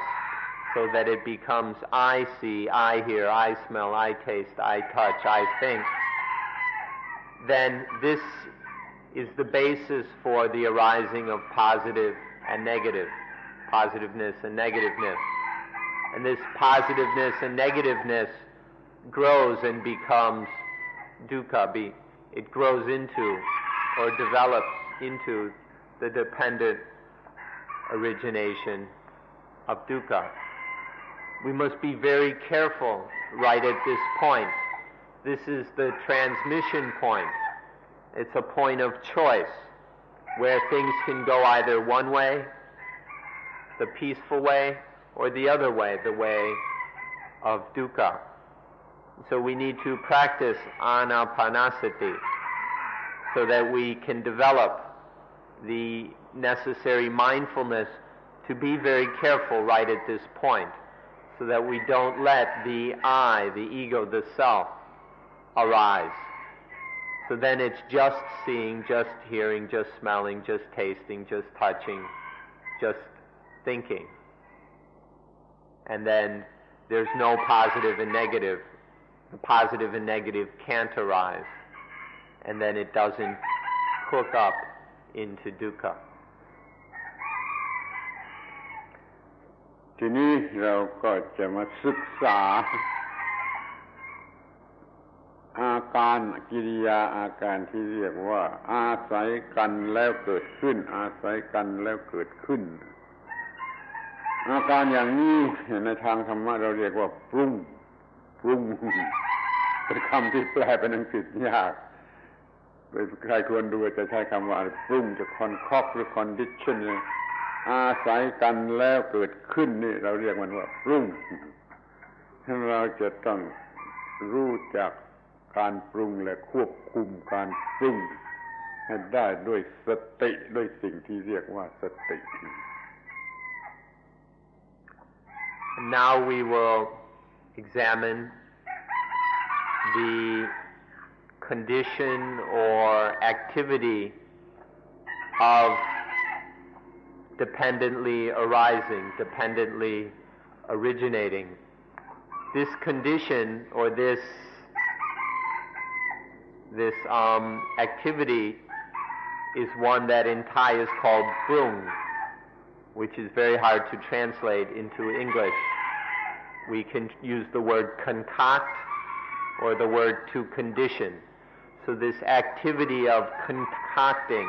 Speaker 2: so that it becomes I see, I hear, I smell, I taste, I touch, I think, then this is the basis for the arising of positive and negative, positiveness and negativeness. And this positiveness and negativeness grows and becomes dukkha. It grows into or develops into the dependent origination of dukkha. We must be very careful right at this point. This is the transmission point. It's a point of choice where things can go either one way, the peaceful way, or the other way, the way of dukkha. So we need to practice anapanasati so that we can develop the necessary mindfulness to be very careful right at this point so that we don't let the I, the ego, the self arise. So then it's just seeing, just hearing, just smelling, just tasting, just touching, just thinking. And then there's no positive and negative. The positive and negative can't arise. And then it doesn't cook up into dukkha.
Speaker 1: ทีนี้เราก็จะมาศึกษาอาการกิริยาอาการที่เรียกว่าอาศัยกันแล้วเกิดขึ้นอาศัยกันแล้วเกิดขึ้นอาการอย่างนี้ในทางธรรมะเราเรียกว่าปรุงเป็นคำที่แปลเป็นอังกฤษยากใครควรดูจะใช้คำว่าปรุงจะ concoct หรือ condition อาศัยกันแล้วเกิดขึ้นนี่เราเรียกมันว่าปรุงเราจะต้องรู้จักการปรุงและควบคุมการปรุงให้ได้ด้วยสติด้วยสิ่งที่เรียกว่าสติ
Speaker 2: Now we will examine the condition or activity of dependently arising, dependently originating. This condition or this activity is one that in Thai is called brung, which is very hard to translate into English. We can use the word concoct or the word to condition. So this activity of concocting,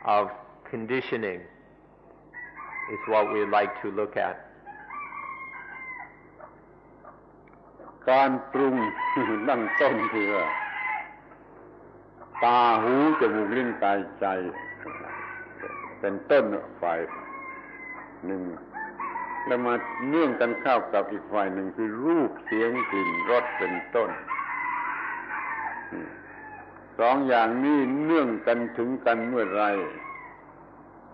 Speaker 2: of conditioning, is what we'd like to look at.
Speaker 1: การปรุง ตั้งต้นคือ ตาหูจมูกลิ้นกายใจเป็นต้นฝ่ายหนึ่งแล้วมาเนื่องกันเข้ากับอีกฝ่ายหนึ่งคือรูปเสียงกลิ่นรสเป็นต้นสองอย่างนี้เนื่องกันถึงกันเมื่อไร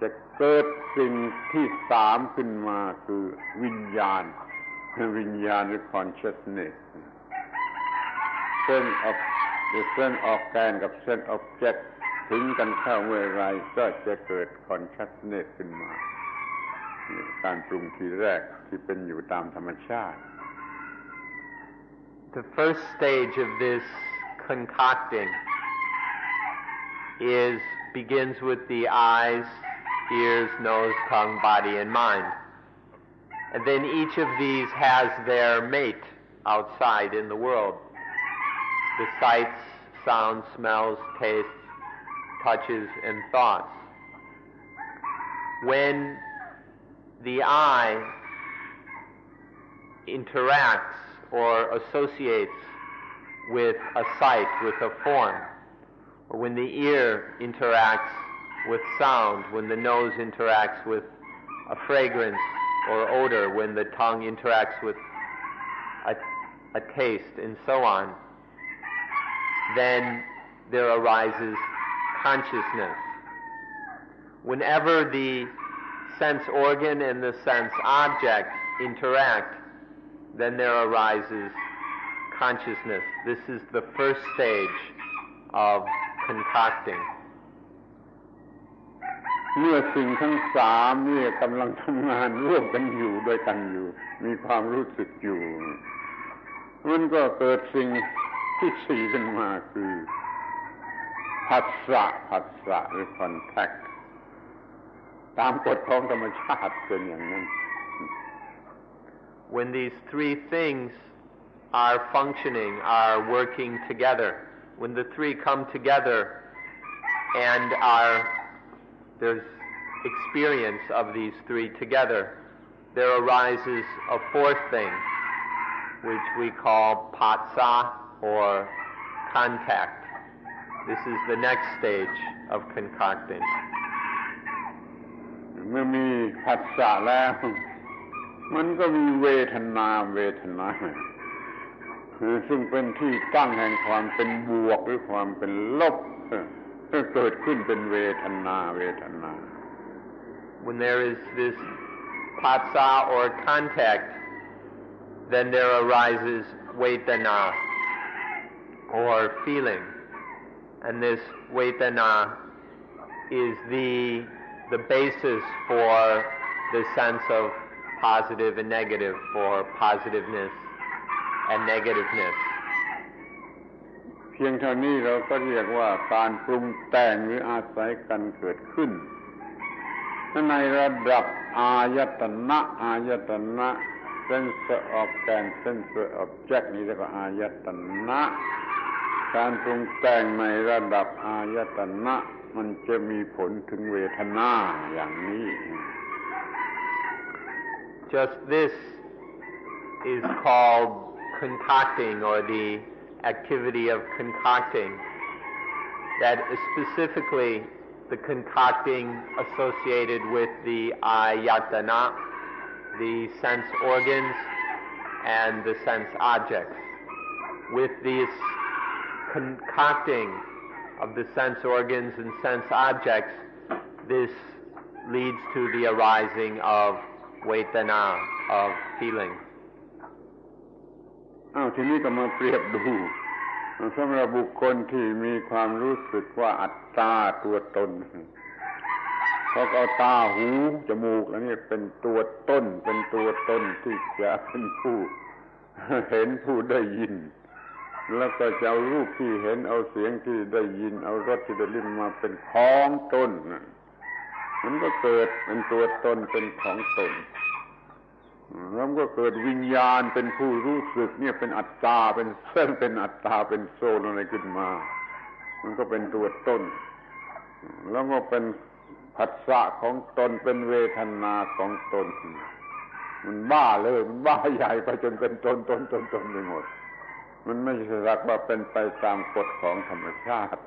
Speaker 1: จะเกิดสิ่งที่สามขึ้นมาคือวิญญาณหรือ consciousness เส้นออกแกนกับเส้น object ถึงกันเข้าเมื่อไรก็จะเกิด consciousness ขึ้นมาการปรุงทีแรกที่เป็นอยู่ตามธรรมชาติ
Speaker 2: The first stage of this concocting begins with the eyes, ears, nose, tongue, body, and mind. And then each of these has their mate outside in the world. The sights, sounds, smells, tastes, touches, and thoughts. When the eye interacts or associates with a sight, with a form, or when the ear interacts with sound, when the nose interacts with a fragrance or odor, when the tongue interacts with a taste, and so on, then there arises consciousness. Whenever the sense organ and the sense object interact, then there arises consciousness. This is the first stage of concocting.
Speaker 1: เมื่อสิ่งทั้งสามนี่กำลังทำงานร่วมกันอยู่ด้วยกันอยู่มีความรู้สึกอยู่มันก็เกิดสิ่งที่สี่ขึ้นมาคือผัสสะหรือ contact ตามกฎของธรรมชาติเป็นอย่างนั้น
Speaker 2: When these three things are functioning, are working together, when the three come together and there's experience of these three together, there arises a fourth thing, which we call patsa or contact. This is the next stage of concocting.
Speaker 1: เมื่อมีผัสสะแล้วมันก็มีเวทนาซึ่งเป็นที่ตั้งแห่งความเป็นบวกหรือความเป็นลบก็เกิดขึ้นเป็นเวทนา
Speaker 2: When there is this patsa or contact, then there arises vedana or feeling, and this vedana is the basis for the sense of positive and negative, for positiveness and negativeness.
Speaker 1: เพียงเท่านี้เราก็เรียกว่าการปรุงแต่งหรืออาศัยกันเกิดขึ้นในระดับอายตนะsense organ sense object นี้เรียกว่าอายตนะการปรุงแต่งในระดับอายตนะมันจะมีผลถึงเวทนาอย่างนี้
Speaker 2: Just this is called concocting, or the activity of concocting, that is specifically the concocting associated with the ayatana, the sense organs, and the sense objects. With this concocting of the sense organs and sense objects, this leads to the arising of vedana, of feeling.
Speaker 1: ทีนี้ก็มาเปรียบดูสำหรับบุคคลที่มีความรู้สึกว่าอัตตาตัวตนเขาเอาตาหูจมูกอันนี้เป็นตัวตนที่จะเป็นผู้เห็นผู้ได้ยินแล้วก็จะเอารูปที่เห็นเอาเสียงที่ได้ยินเอารสที่ได้ลิ้มมาเป็นของตนมันก็เกิดเป็นตัวตนเป็นของตนแล้วก็เกิดวิญญาณเป็นผู้รู้สึกเนี่ยเป็นอัตตาเป็นเส้นเป็นอัตตาเป็นโซลอะไรขึ้นมามันก็เป็นตัวตนแล้วก็เป็นผัสสะของตนเป็นเวทนาของตนมันบ้าเลยมันบ้าใหญ่ไปจนเป็นตนไปหมด มันไม่ใช่สักว่าเป็นไปตามกฎของธรรมชาติ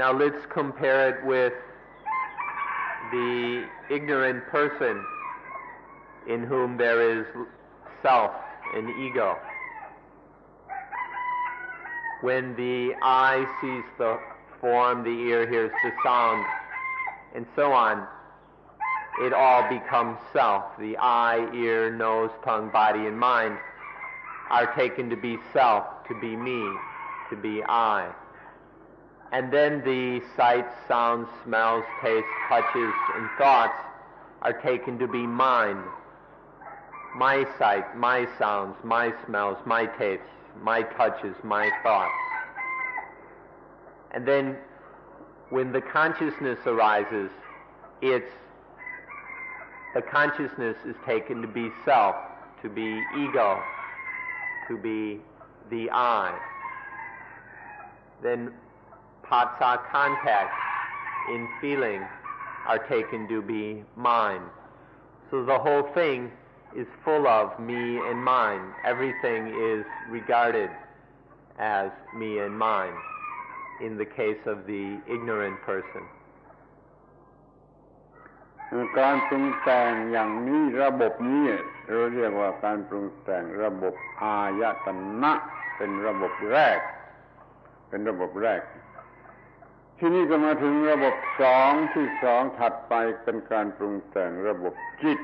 Speaker 2: Now let's compare it with the ignorant person in whom there is self and ego. When the eye sees the form, the ear hears the sound, and so on, it all becomes self. The eye, ear, nose, tongue, body, and mind are taken to be self, to be me, to be I. And then the sights, sounds, smells, tastes, touches, and thoughts are taken to be mind. My sight, my sounds, my smells, my tastes, my touches, my thoughts. And then when the consciousness arises, the consciousness is taken to be self, to be ego, to be the I. Then patsa contact in feeling are taken to be mind. So the whole thing is full of me and mine. Everything is regarded as me and mine in the case of the ignorant person.
Speaker 1: การปรุงแต่งอย่างนี้ระบบนี้เราเรียกว่าการปรุงแต่งระบบอายตนะเป็นระบบแรกทีนี้ก็มาถึงระบบสองที่สองถัดไปเป็นการปรุงแต่งระบบจิต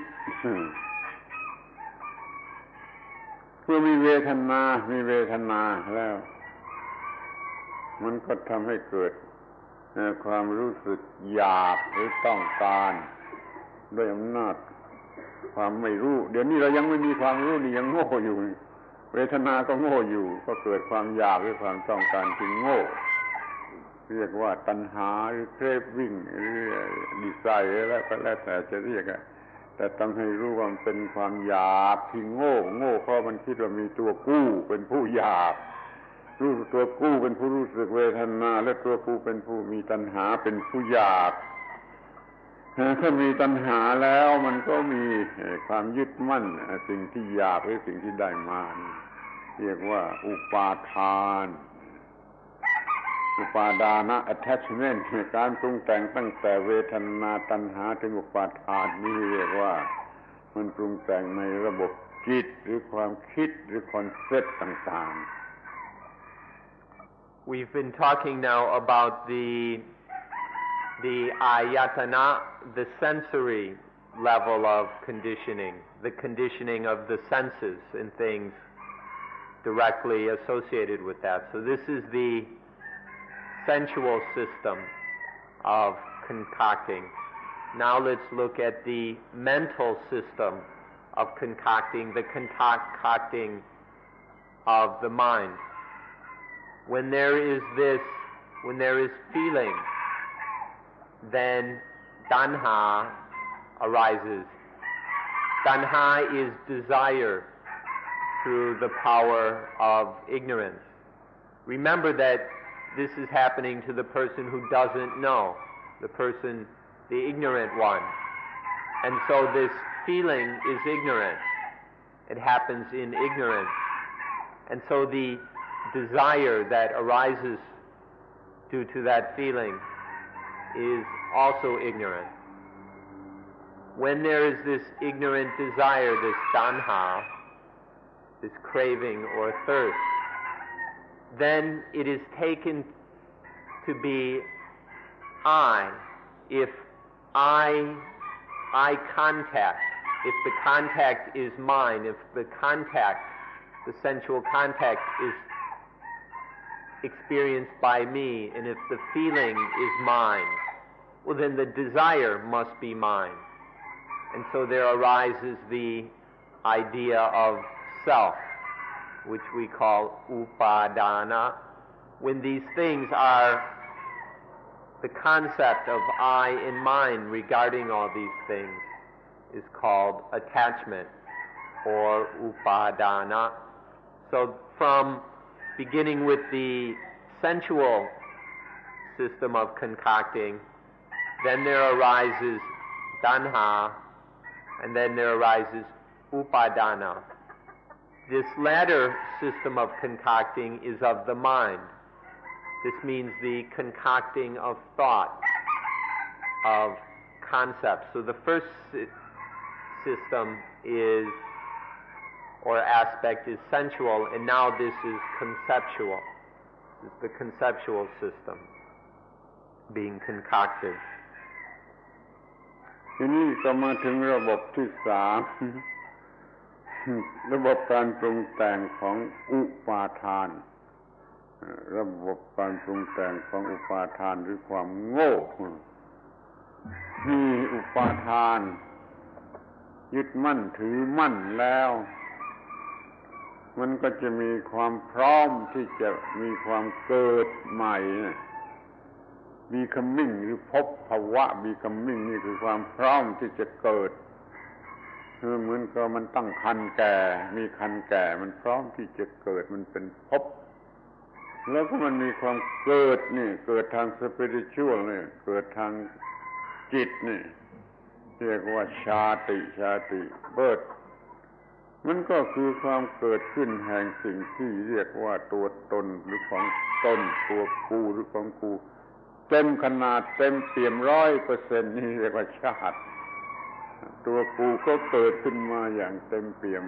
Speaker 1: เมื่อมีเวทนาแล้วมันก็ทำให้เกิดความรู้สึกอยากหรือต้องการด้วยอำนาจความไม่รู้เดี๋ยวนี้เรายังไม่มีความรู้นี่ยังโง่อยู่เวทนาก็โง่อยู่ก็เกิดความอยากหรือความต้องการที่โง่เรียกว่าตัณหาหรือเครฟวิ่งหรือดีไซน์แล้วก็แล้วแต่จะเรียกแต่ต้องให้รู้ว่ามันเป็นความอยากที่โง่เพราะมันคิดว่ามีตัวกู้เป็นผู้อยากรู้ตัวกู้เป็นผู้รู้สึกเวทนาและตัวกู้เป็นผู้มีตัณหาเป็นผู้อยากถ้ามีตัณหาแล้วมันก็มีความยึดมั่นสิ่งที่อยากหรือสิ่งที่ได้มาเรียกว่าอุปาทานอุปาดานะ attachment การปรุงแต่งตั้งแต่เวทนาตัณหาถึงอุปาทานนี่เรียกว่ามันปรุงแต่งในระบบจิตหรือความคิดหรือคอนเซ็ปต์ต่างๆ
Speaker 2: We've been talking now about the ayatana, the sensory level of conditioning, the conditioning of the senses and things directly associated with that. So this is the sensual system of concocting. Now let's look at the mental system of concocting, the concocting of the mind. When there is feeling, then tanha arises. Tanha is desire through the power of ignorance. Remember that this is happening to the person who doesn't know, the ignorant one. And so this feeling is ignorant. It happens in ignorance. And so the desire that arises due to that feeling is also ignorant. When there is this ignorant desire, this tanha, this craving or thirst, then it is taken to be I. If I contact, if the contact is mine, if the sensual contact is experienced by me, and if the feeling is mine, well then the desire must be mine. And so there arises the idea of self, which we call upadana. When these things are the concept of I and mine regarding all these things is called attachment or upadana. So from beginning with the sensual system of concocting, then there arises tanha, and then there arises upadana. This latter system of concocting is of the mind. This means the concocting of thought, of concepts. So the first system is, or aspect, is sensual, and now this is conceptual. This is the conceptual system being concocted.
Speaker 1: ทีนี้ก็มาถึงระบบที่สามระบบการปรุงแต่งของอุปาทานระบบการปรุงแต่งของอุปาทานหรือความโง่มีอุปาทานยึดมั่นถือมั่นแล้วมันก็จะมีความพร้อมที่จะมีความเกิดใหม่becoming หรือพบภาวะ becoming นี่คือความพร้อมที่จะเกิดเหมือนกับมันตั้งครรภ์แก่มีครรภ์แก่มันพร้อมที่จะเกิดมันเป็นภพแล้วก็มันมีความเกิดนี่เกิดทาง spiritual นี่เกิดทางจิตนี่เรียกว่าชาติเบิดมันก็คือความเกิดขึ้นแห่งสิ่งที่เรียกว่าตัวตนหรือของตนตัวกูหรือของกูเต็มขนาดเต็มเปี่ยม 100% นี่เรียกว่าชาติตัวกูก็เกิดขึ้นมาอย่างเต็มเปี่ยม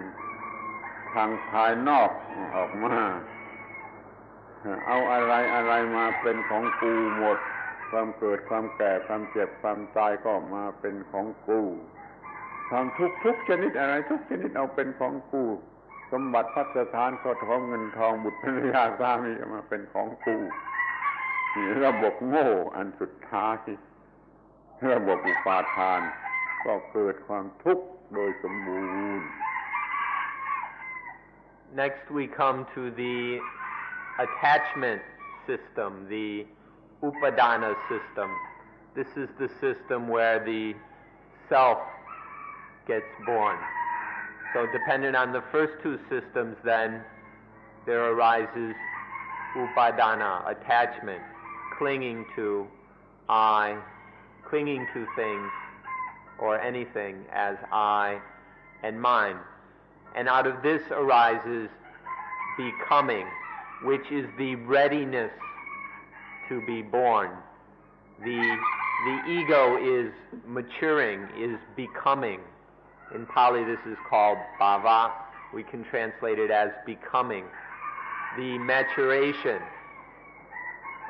Speaker 1: ทางภายนอกออกมาเอาอะไรมาเป็นของกูหมดความเกิดความแก่ความเจ็บความตายก็มาเป็นของกูความทุกชนิดอะไรทุกชนิดเอาเป็นของกูสมบัติพัสถานข้าวของเงินทองบุตรภรรยาสามีมาเป็นของกูนี่ระบบโง่อันสุดท้ายระบบอุปาทานก็เกิดความทุกข์โดยสมบูรณ์
Speaker 2: Next we come to the attachment system, the upadana system. This is the system where the self gets born. So dependent on the first two systems, then there arises upadana, attachment, clinging to I, clinging to things or anything as I and mine. And out of this arises becoming, which is the readiness to be born. The ego is maturing, is becoming. In Pali this is called bhava. We can translate it as becoming. The maturation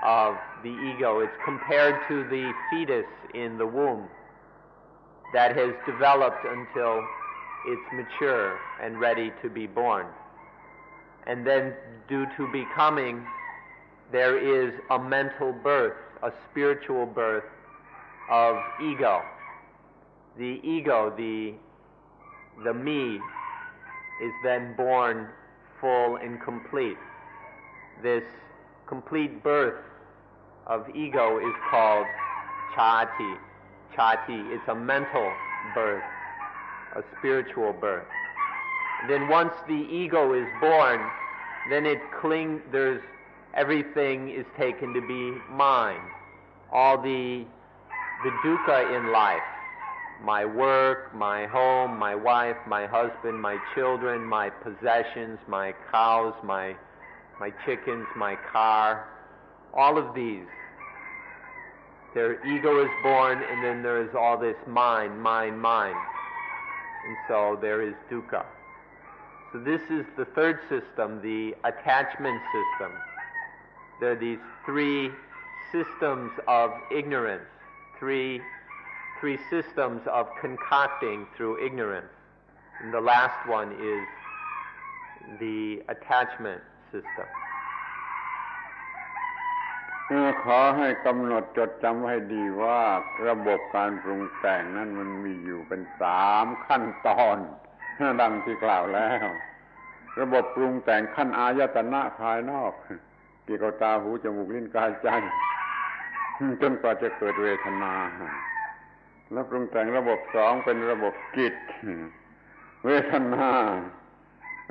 Speaker 2: of the ego, it's compared to the fetus in the womb that has developed until it's mature and ready to be born. And then due to becoming, there is a mental birth, a spiritual birth of ego. The ego, the me, is then born full and complete. This complete birth of ego is called chati. Chati is a mental birth, a spiritual birth. Then once the ego is born, then there's everything is taken to be mine. All the dukkha in life, my work, my home, my wife, my husband, my children, my possessions, my cows, my chickens, my car, all of these. Their ego is born, and then there is all this mine. And so there is dukkha. So this is the third system, the attachment system. There are these three systems of ignorance, three systems of concocting through ignorance. And the last one is the attachment system.
Speaker 1: ขอให้กำหนดจดจำให้ดีว่าระบบการปรุงแต่งนั้นมันมีอยู่เป็น3ขั้นตอนดังที่กล่าวแล้วระบบปรุงแต่งขั้นอายตนะภายนอกเกี่ยวกับตาหูจมูกลิ้นกายใจจนกว่าจะเกิดเวทนาแล้วปรุงแต่งระบบ2เป็นระบบจิตเวทนา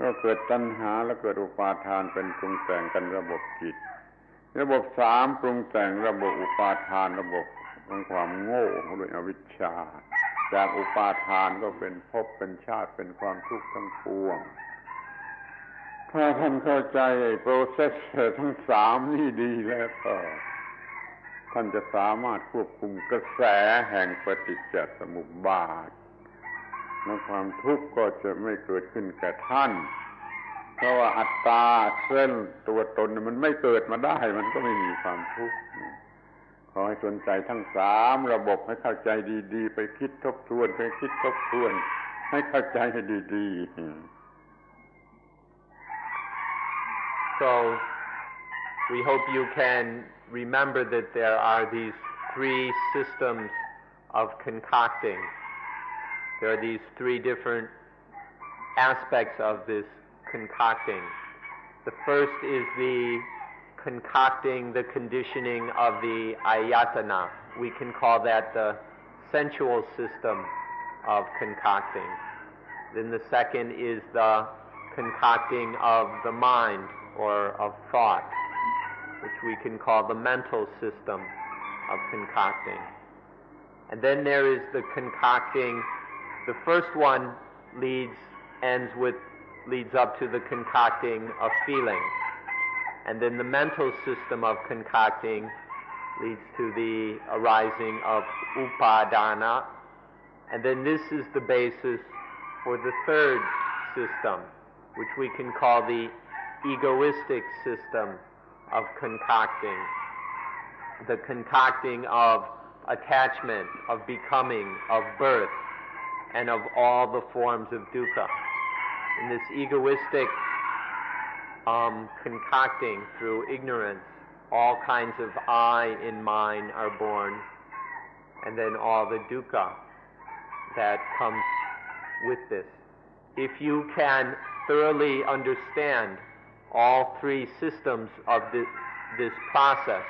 Speaker 1: ก็เกิดตัณหาแล้วเกิดอุปาทานเป็นปรุงแต่งกันระบบจิตระบบ3ปรุงแต่งระบบอุปาทานระบบของความโง่ด้วยอวิชชาจากอุปาทานก็เป็นภพเป็นชาติเป็นความทุกข์ทั้งปวง ถ้าท่านเข้าใจโปรเซสทั้งสามนี่ดีแล้วก็ท่านจะสามารถควบคุมกระแสแห่งปฏิจจสมุปบาทและความทุกข์ก็จะไม่เกิดขึ้นแก่ท่านเพราะว่าอัตตาเส้นตัวตนมันไม่เกิดมาได้มันก็ไม่มีความทุกข์ขอให้สนใจทั้งสามระบบให้เข้าใจดีๆไปคิดทบทวนให้เข้าใจให้ดีๆ
Speaker 2: So we hope you can remember that there are these three systems of concocting. There are these three different aspects of this concocting. The first is the concocting, the conditioning of the ayatana. We can call that the sensual system of concocting. Then the second is the concocting of the mind or of thought, which we can call the mental system of concocting. And then there is the concocting. The first one leads up to the concocting of feeling. And then the mental system of concocting leads to the arising of upadana. And then this is the basis for the third system, which we can call the egoistic system of concocting. The concocting of attachment, of becoming, of birth, and of all the forms of dukkha. In this egoistic concocting through ignorance, all kinds of I in mind are born, and then all the dukkha that comes with this. If you can thoroughly understand all three systems of this process,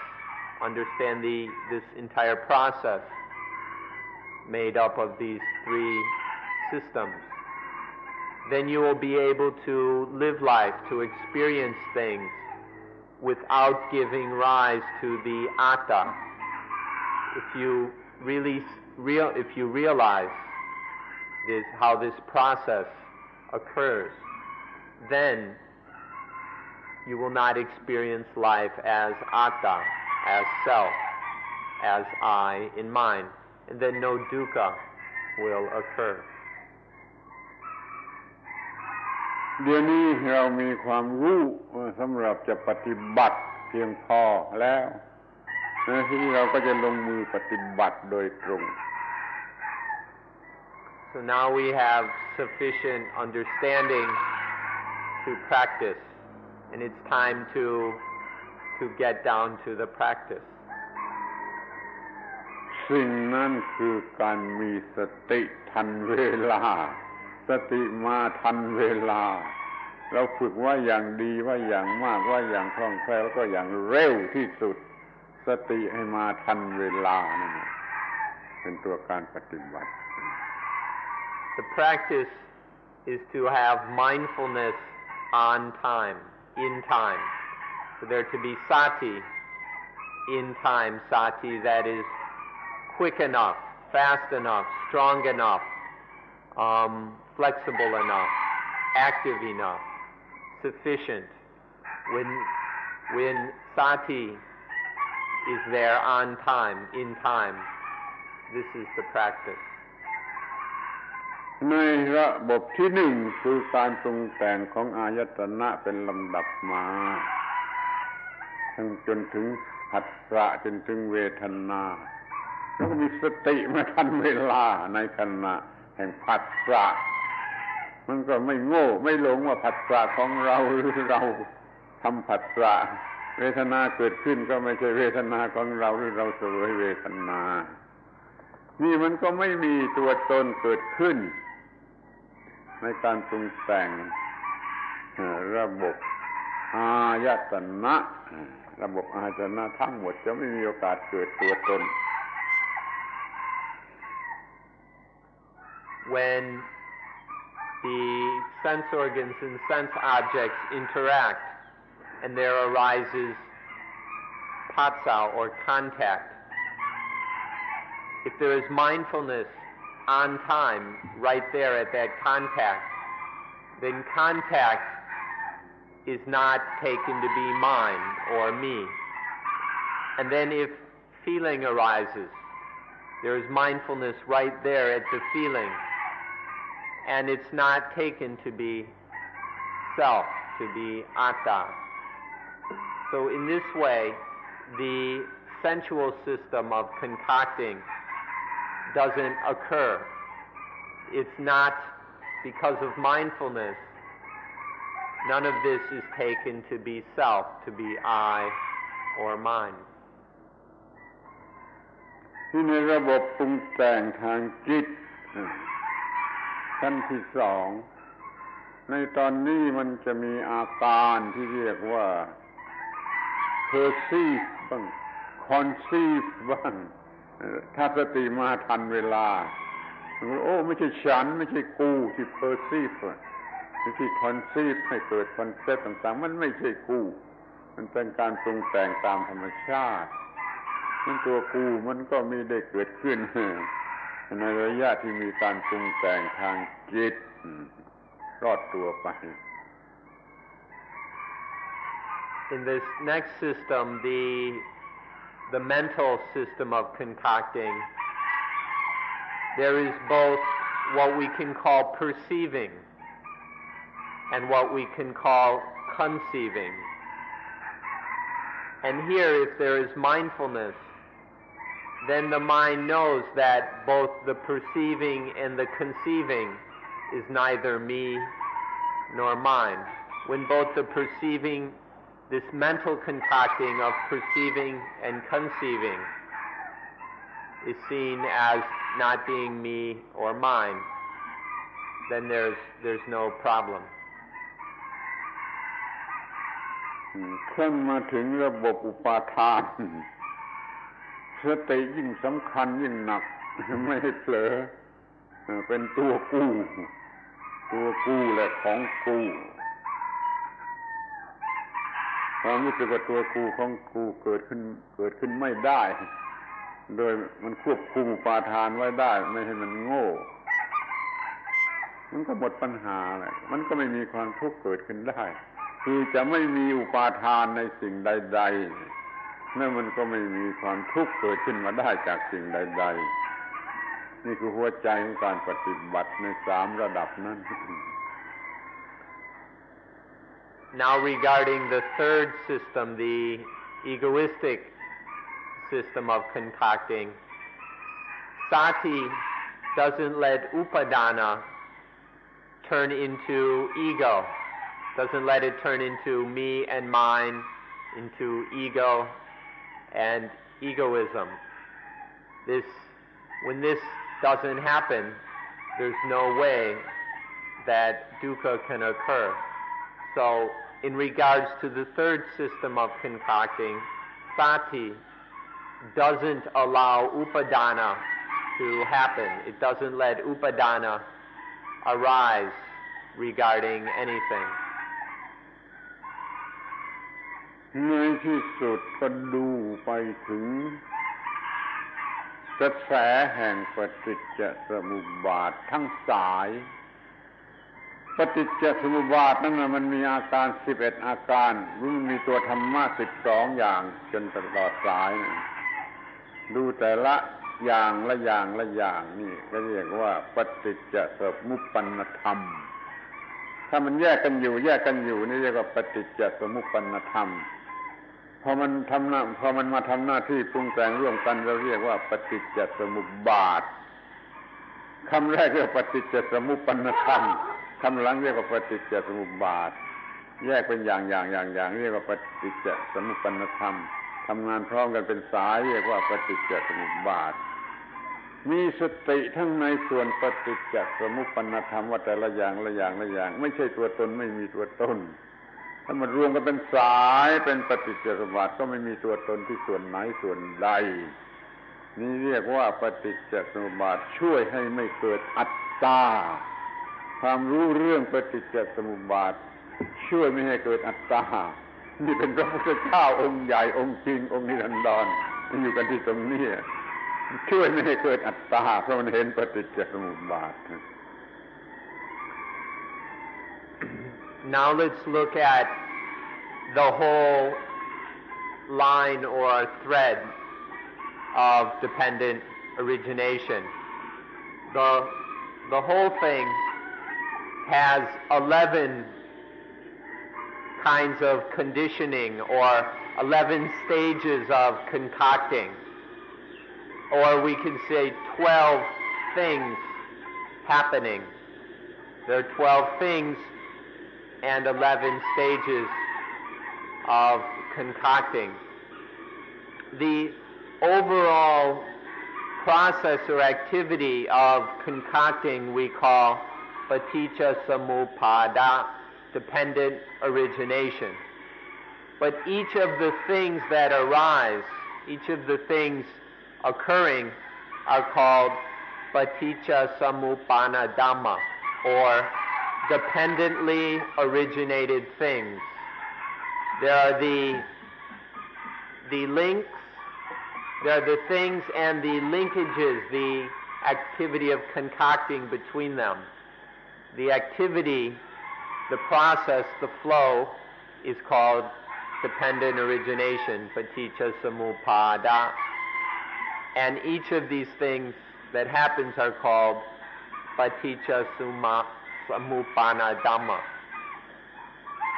Speaker 2: understand this entire process made up of these three systems, then you will be able to live life, to experience things without giving rise to the atta. If you realize how this process occurs, then you will not experience life as atta, as self, as I in mind, and then no dukkha will occur.
Speaker 1: เดี๋ยวนี้เรามีความรู้สำหรับจะปฏิบัติเพียงพอแล้วทีนี้เราก็จะลงมือปฏิบัติโดยตรง
Speaker 2: So now we have sufficient understanding to practice, and it's time to get down to the practice.
Speaker 1: สิ่งนั้นคือการมีสติทันเวลาสติมาทันเวลาเราฝึกว่าอย่างดีว่าอย่างมากว่าอย่างคล่องแคล่วก็อย่างเร็วที่สุดสติให้มาทันเวลานั่นเป็นตัวการปฏิบัติ
Speaker 2: The practice is to have mindfulness on time, in time. For there to be sati, in time sati, that is quick enough, fast enough, strong enough, flexible enough, active enough, sufficient. When sati is there on time, in time, this is the practice.
Speaker 1: ในระบบที่หนึ่งคือการปรุงแต่งของอายตนะเป็นลำดับมาจนถึงผัสสะจนถึงเวทนาแล้วก็มีสติมาทันเวลาในขณะแห่งผัสสะมันก็ไม่โง่ไม่หลงว่าผัสสะของเราหรือเราทำผัสสะเวทนาเกิดขึ้นก็ไม่ใช่เวทนาของเราหรือเราเสวยเวทนานี่มันก็ไม่มีตัวตนเกิดขึ้นในการปรุงแต่งระบบอายตนะระบบอายตนะทั้งหมดจะไม่มีโอกาสเกิดตัวตน
Speaker 2: When the sense organs and sense objects interact and there arises patsa or contact, if there is mindfulness on time right there at that contact, then contact is not taken to be mine or me. And then if feeling arises, there is mindfulness right there at the feeling, and it's not taken to be self, to be atta. So in this way, the sensual system of concocting doesn't occur. It's not because of mindfulness. None of this is taken to be self, to be I or mine.
Speaker 1: ที่ในระบบปรุงแต่งทางจิตขั้นที่สองในตอนนี้มันจะมีอาการที่เรียกว่า perceive บ้าง conceive บ้างถ้าสติมาทันเวลาโอ้ไม่ใช่ฉันไม่ใช่กูที่ perceive ที่ conceive ให้เกิด concept ต่างๆมันไม่ใช่กูมันเป็นการปรุงแต่งตามธรรมชาติมันตัวกูมันก็มีได้เกิดขึ้นในระยะที่มีการปรุงแต่งทางจิตรอดตัวไป
Speaker 2: In this next system, the mental system of concocting, there is both what we can call perceiving and what we can call conceiving. And here, if there is mindfulness, then the mind knows that both the perceiving and the conceiving is neither me nor mine. When both the perceiving, this mental concocting of perceiving and conceiving is seen as not being me or mine, then there's no problem.
Speaker 1: ขึ้นมาถึงระบบอุปาทานสติยิ่งสำคัญยิ่งหนักไม่ให้เผลอเป็นตัวกูและของกูความรู้สึกว่าตัวกูของกูเกิดขึ้นไม่ได้โดยมันควบคุมอุปาทานไว้ได้ไม่ให้มันโง่มันก็หมดปัญหาเลยมันก็ไม่มีความทุกข์เกิดขึ้นได้คือจะไม่มีอุปาทานในสิ่งใดๆนั่นมันก็ไม่มีความทุกข์เกิดขึ้นมาได้จากสิ่งใดๆนี่คือหัวใจของการปฏิบัติใน3ระดับนั้น
Speaker 2: Now regarding the third system, the egoistic system of concocting, sati doesn't let upadana turn into ego, doesn't let it turn into me and mine, into ego and egoism. When this doesn't happen, there's no way that dukkha can occur. So, in regards to the third system of concocting, sati doesn't allow upadana to happen. It doesn't let upadana arise regarding anything.
Speaker 1: ในที่สุดก็ดูไปถึงกระแสแห่งปฏิจจสมุปบาททั้งสายปฏิจจสมุปบาทนั้นมันมีอาการ11อาการมันมีตัวธรรมะ12อย่างจนตลอดสายนะดูแต่ละอย่างละอย่างละอย่างนี่ก็เรียกว่าปฏิจจสมุปปนธรรมถ้ามันแยกกันอยู่นี่เรียกว่าปฏิจจสมุปปนธรรมพอมันมาทำหน้าที่ปรุงแต่งร่วมกันเราเรียกว่าปฏิจจสมุปบาทคำแรกเรียกปฏิจจสมุปปนธรรมคำหลังเรียกว่าปฏิจจสมุปบาทแยกเป็นอย่างเรียกว่าปฏิจจสมุปปนธรรมทำงานพร้อมกันเป็นสายเรียกว่าปฏิจจสมุปบาทมีสติทั้งในส่วนปฏิจจสมุปปนธรรมว่าแต่ละอย่างไม่ใช่ตัวตนไม่มีตัวตนถ้ามันรวมกันเป็นสายเป็นปฏิจจสมุปบาทก็ไม่มีตัวตนที่ส่วนไหนส่วนใดนี่เรียกว่าปฏิจจสมุปบาทช่วยให้ไม่เกิดอัตตาความรู้เรื่องปฏิจจสมุปบาทช่วยไม่ให้เกิดอัตตานี่เป็นพระพุทธเจ้าองค์ใหญ่องค์จริงองค์นิรันดรอยู่กันที่ตรงนี้ช่วยไม่ให้เกิดอัตตาเพราะมันเห็นปฏิจจสมุปบาท
Speaker 2: Now let's look at the whole line or thread of dependent origination. The whole thing has 11 kinds of conditioning or 11 stages of concocting, or we can say 12 things happening. There are 12 things and 11 stages of concocting. The overall process or activity of concocting we call paticca samuppada, dependent origination. But each of the things that arise, each of the things occurring are called paticca samuppana dhamma, or dependently originated things. There are the links, there are the things and the linkages, the activity of concocting between them. The activity, the process, the flow is called dependent origination, paticca samuppada. And each of these things that happens are called paticca samuppana dhamma.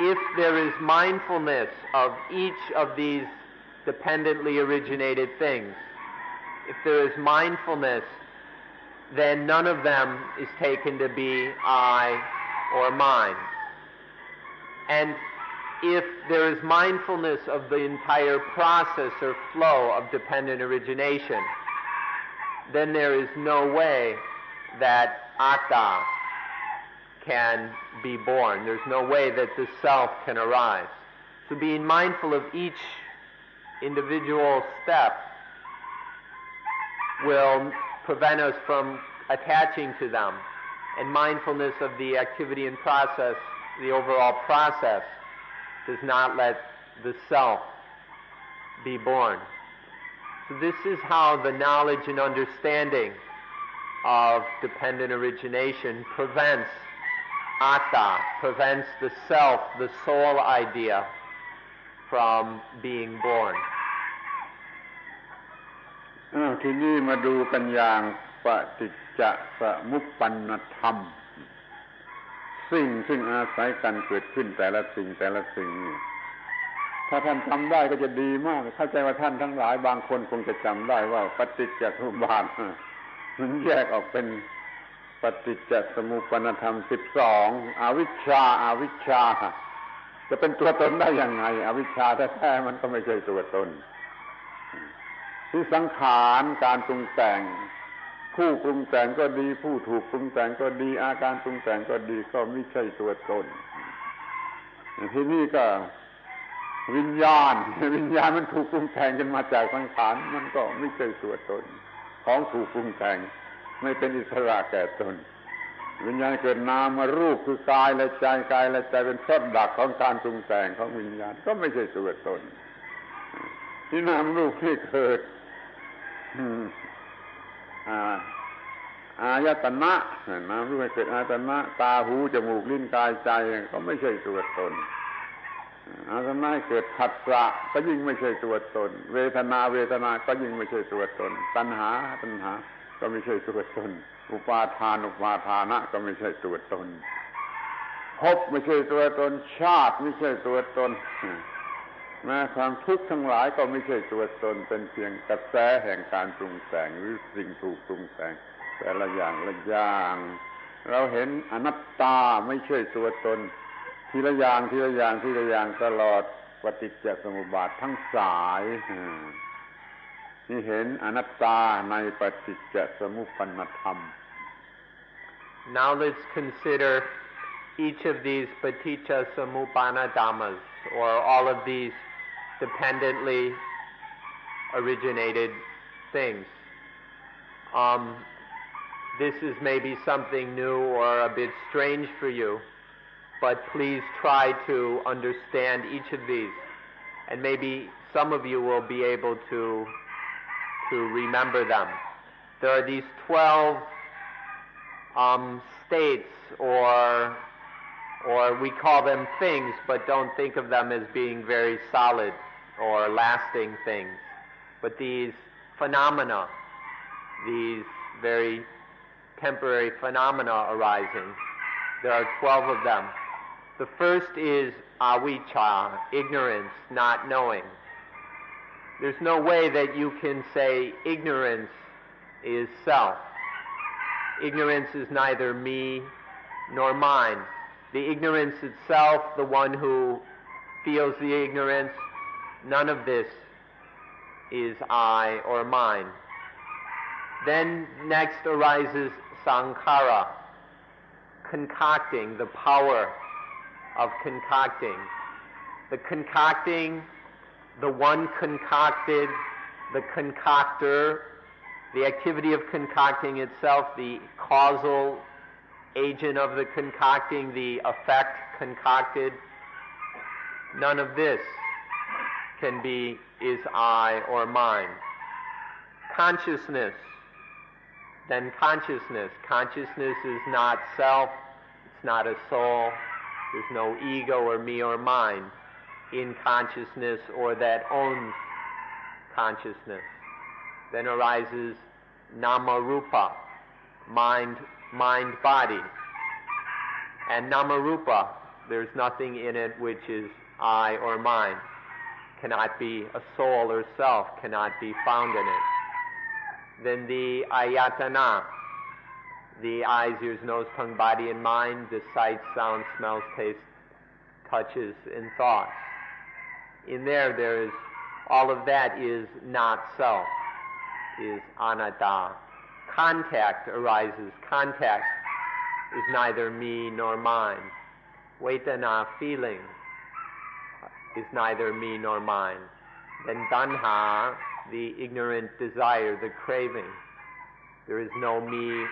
Speaker 2: If there is mindfulness of each of these dependently originated things, if there is mindfulness, then none of them is taken to be I or mine. And if there is mindfulness of the entire process or flow of dependent origination, then there is no way that atta can be born. There's no way that the self can arise. So being mindful of each individual step will prevent us from attaching to them. And mindfulness of the activity and process, the overall process, does not let the self be born. So this is how the knowledge and understanding of dependent origination prevents atta, prevents the self, the soul idea, from being born.
Speaker 1: ทีนี้มาดูกันอย่างปฏิจจสมุปปนธรรมสิ่งซึ่งอาศัยกันเกิดขึ้นแต่ละสิ่งถ้าท่านทำได้ก็จะดีมากเข้าใจว่าท่านทั้งหลายบางคนคงจะจำได้ว่าปฏิจจสมุปบาทมันแยกออกเป็นปฏิจจสมุปปนธรรม12อวิชชาจะเป็นตัวตนได้ยังไงอวิชชาแท้ๆมันก็ไม่ใช่ตัวตนที่สังขารการปรุงแต่งผู้ปรุงแต่งก็ดีผู้ถูกปรุงแต่งก็ดีอาการปรุงแต่งก็ดีก็ไม่ใช่ตัวตนที่นี่ก็วิญญาณมันถูกปรุงแต่งกันมาจากสังขารมันก็ไม่ใช่ตัวตนของถูกปรุงแต่งไม่เป็นอิสระแก่ตนวิญญาณเกิดนามรูปคือกายและใจเป็นต้นดักของการปรุงแต่งของวิญญาณก็ไม่ใช่ตัวตนที่นามรูปที่เกิดอายตนะนามรูปให้เกิดอายตนะตาหูจมูกลิ้นกายใจก็ไม่ใช่ตัวตนอายตนะให้เกิดผัสสะก็ยิ่งไม่ใช่ตัวตนเวทนาก็ยิ่งไม่ใช่ตัวตนตัณหาก็ไม่ใช่ตัวตนอุปาทานะก็ไม่ใช่ตัวตนภพไม่ใช่ตัวตนชาติไม่ใช่ตัวตนแม้ความทุกข์ทั้งหลายก็ไม่ใช่ตัวตนเป็นเพียงกระแสแห่งการปรุงแต่งหรือสิ่งถูกปรุงแต่งแต่ละอย่างเราเห็นอนัตตาไม่ใช่ตัวตนทีละอย่างตลอดปฏิจจสมุปบาททั้งสายนี่เห็นอนัตตาในปฏิจจสมุปปนธรรม
Speaker 2: Now let's consider each of these paticca samuppana dhammas, or all of these dependently originated things. This is maybe something new or a bit strange for you, but please try to understand each of these, and maybe some of you will be able to remember them. There are these 12 states or or we call them things but don't think of them as being very solid or lasting things. But these phenomena, these very temporary phenomena arising, there are 12 of them. The first is avijja, ignorance, not knowing. There's no way that you can say ignorance is self. Ignorance is neither me nor mine. The ignorance itself, the one who feels the ignorance, none of this is I or mine. Then next arises sankhara, concocting, the power of concocting. The concocting, the one concocted, the concoctor, the activity of concocting itself, the causal agent of the concocting, the effect concocted, none of this can be is I or mine. Consciousness, then consciousness. Consciousness is not self, it's not a soul, there's no ego or me or mine in consciousness or that owns consciousness. Then arises nama-rupa, mind-body. And nama-rupa, there's nothing in it which is I or mine. Cannot be a soul or self, cannot be found in it. Then the ayatana, the eyes, ears, nose, tongue, body, and mind, the sight, sound, smells, taste, touches, and thoughts. In there is, all of that is not self, is anatta. Contact arises. Contact is neither me nor mine. Vedana, feeling, is neither me nor mine. Then tanha, the ignorant desire, the craving. There is no me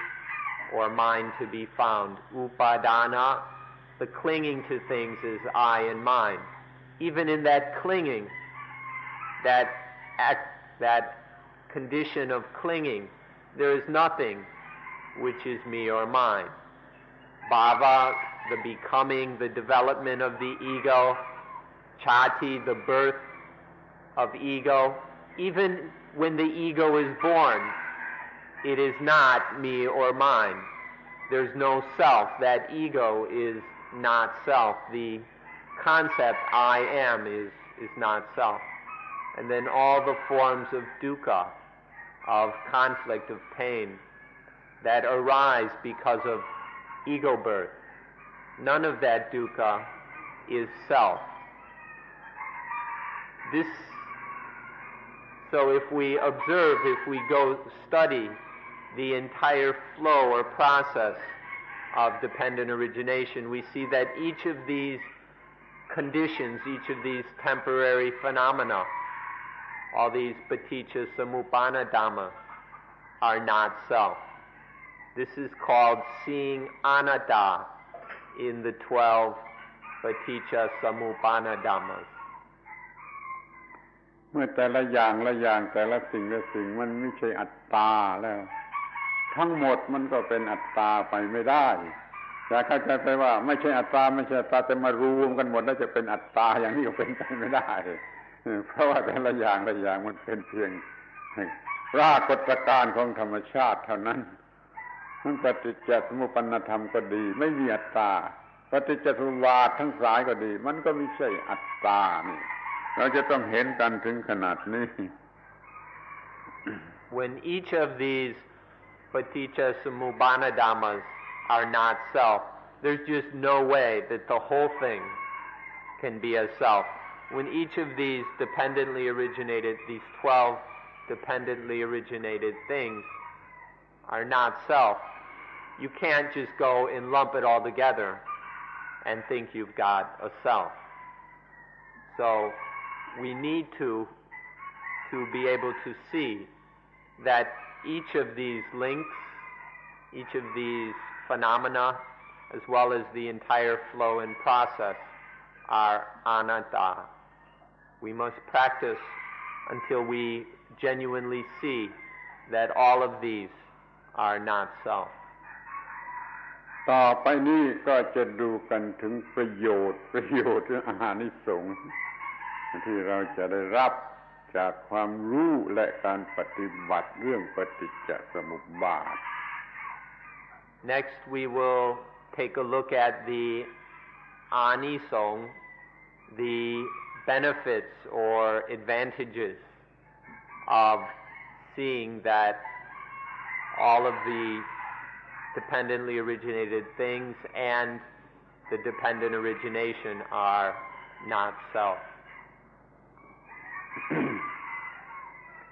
Speaker 2: or mine to be found. Upadana, the clinging to things, is I and mine. Even in that clinging, that condition of clinging, there is nothing which is me or mine. Bhava, the becoming, the development of the ego. Chati, the birth of ego. Even when the ego is born, it is not me or mine. There's no self. That ego is not self. The concept I am is not self. And then all the forms of dukkha, of conflict, of pain, that arise because of ego birth. None of that dukkha is self. So if we observe, if we go study the entire flow or process of dependent origination, we see that each of these conditions, each of these temporary phenomena, all these paticca samuppanna dhamma, are not self. This is called seeing anatta in the 12 paticca samuppanna dhammas.
Speaker 1: เมื่อแต่ละอย่างแต่ละสิ่งมันไม่ใช่อัตตาแล้วทั้งหมดมันก็เป็นอัตตาไปไม่ได้อย่าเข้าใจไปว่าไม่ใช่อัตตาแต่มารวมกันหมดแล้วจะเป็นอัตตาอย่างนี้ก็เป็นไปไม่ได้เพราะว่าแต่ละอย่างมันเป็นเพียงปรากฏการณ์ของธรรมชาติเท่านั้นมันปฏิจจสมุปปนธรรมก็ดีไม่มีอัตตาปฏิจจสมุปบาททั้งหลายก็ดีมันก็ไม่ใช่อัตตานี่เราจะต้องเห็นกันถึงขนาดนี้
Speaker 2: When each of these paticca samuppanna dhammas are not self, there's just no way that the whole thing can be a self. When each of these 12 dependently originated things are not self, you can't just go and lump it all together and think you've got a self. So we need to be able to see that each of these links, each of these phenomena, as well as the entire flow and process, are anatta. We must practice until we genuinely see that all of these are not self.
Speaker 1: ต่อไปนี้ก็จะดูกันถึงประโยชน์อานิสงส์ที่เราจะได้รับจากความรู้และการปฏิบัติเรื่องปฏิจจสมุปบาท
Speaker 2: Next we will take a look at the anisong, the benefits or advantages of seeing that all of the dependently originated things and the dependent origination are not self.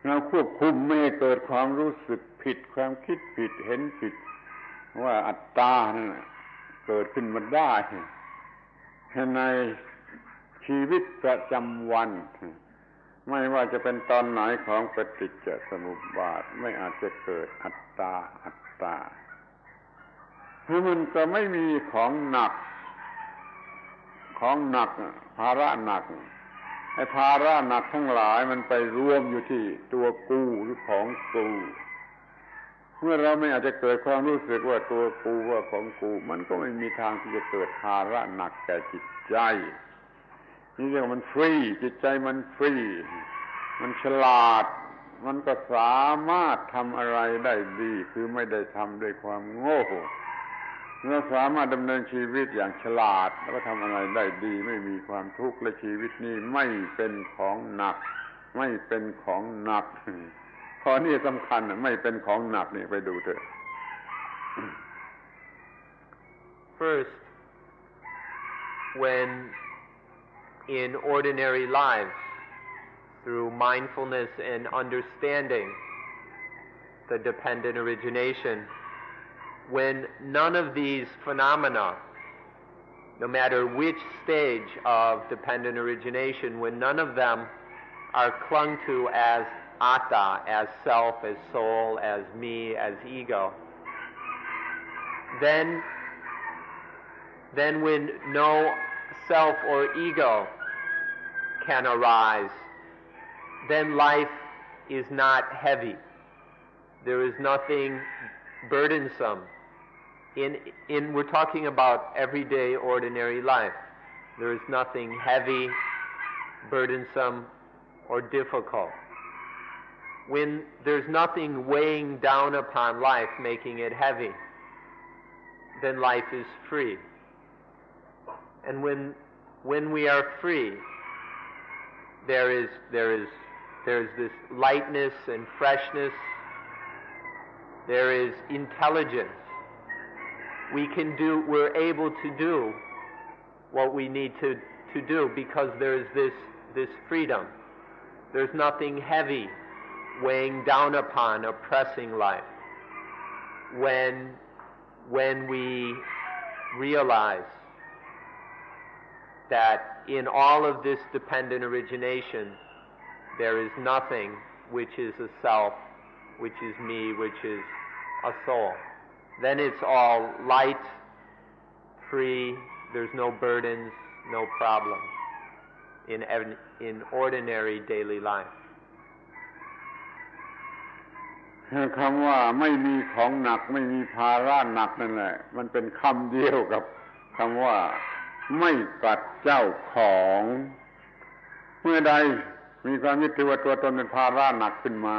Speaker 1: เราควบคุมไม่ให้เกิดความรู้สึกผิดความคิดผิดเห็นผิดว่าอัตตานั่นเกิดขึ้นมาได้ในชีวิตประจำวันไม่ว่าจะเป็นตอนไหนของปฏิจจสมุปบาทไม่อาจจะเกิดอัตตาเพราะมันก็ไม่มีของหนักภาระหนักไอ้ภาระหนักทั้งหลายมันไปรวมอยู่ที่ตัวกูหรือของกูเมื่อเราไม่อาจจะเกิดความรู้สึกว่าตัวกูว่าของกูมันก็ไม่มีทางที่จะเกิดภาระหนักแก่จิตใจนี่เรียกว่ามันฟรีจิตใจมันฟรีมันฉลาดมันก็สามารถทำอะไรได้ดีคือไม่ได้ทำด้วยความโง่เราสามารถดำเนินชีวิตอย่างฉลาดแล้วก็ทำอะไรได้ดีไม่มีความทุกข์และชีวิตนี้ไม่เป็นของหนักข้อนี้สำคัญไม่เป็นของหนักนี่ไปดูเถอะ
Speaker 2: First, when in ordinary lives, through mindfulness and understanding the dependent origination, when none of these phenomena, no matter which stage of dependent origination, when none of them are clung to as atta, as self, as soul, as me, as ego, then when no self or ego can arise, then life is not heavy. There is nothing burdensome. We're talking about everyday ordinary life. There is nothing heavy, burdensome, or difficult. When there's nothing weighing down upon life, making it heavy, then life is free. And when we are free, there's this lightness and freshness. There is intelligence. We're able to do what we need to do because there's this freedom. There's nothing heavy weighing down upon, oppressing life. When we realize that in all of this dependent origination, there is nothing which is a self, which is me, which is a soul. Then it's all light, free, there's no burdens, no problems in ordinary daily life.
Speaker 1: คำว่าไม่มีของหนักไม่มีภาระหนักนั่นแหละมันเป็นคำเดียวกับคำว่าไม่กัดเจ้าของเมื่อใดมีความยึดถือว่าตัวตนเป็นภาระหนักขึ้นมา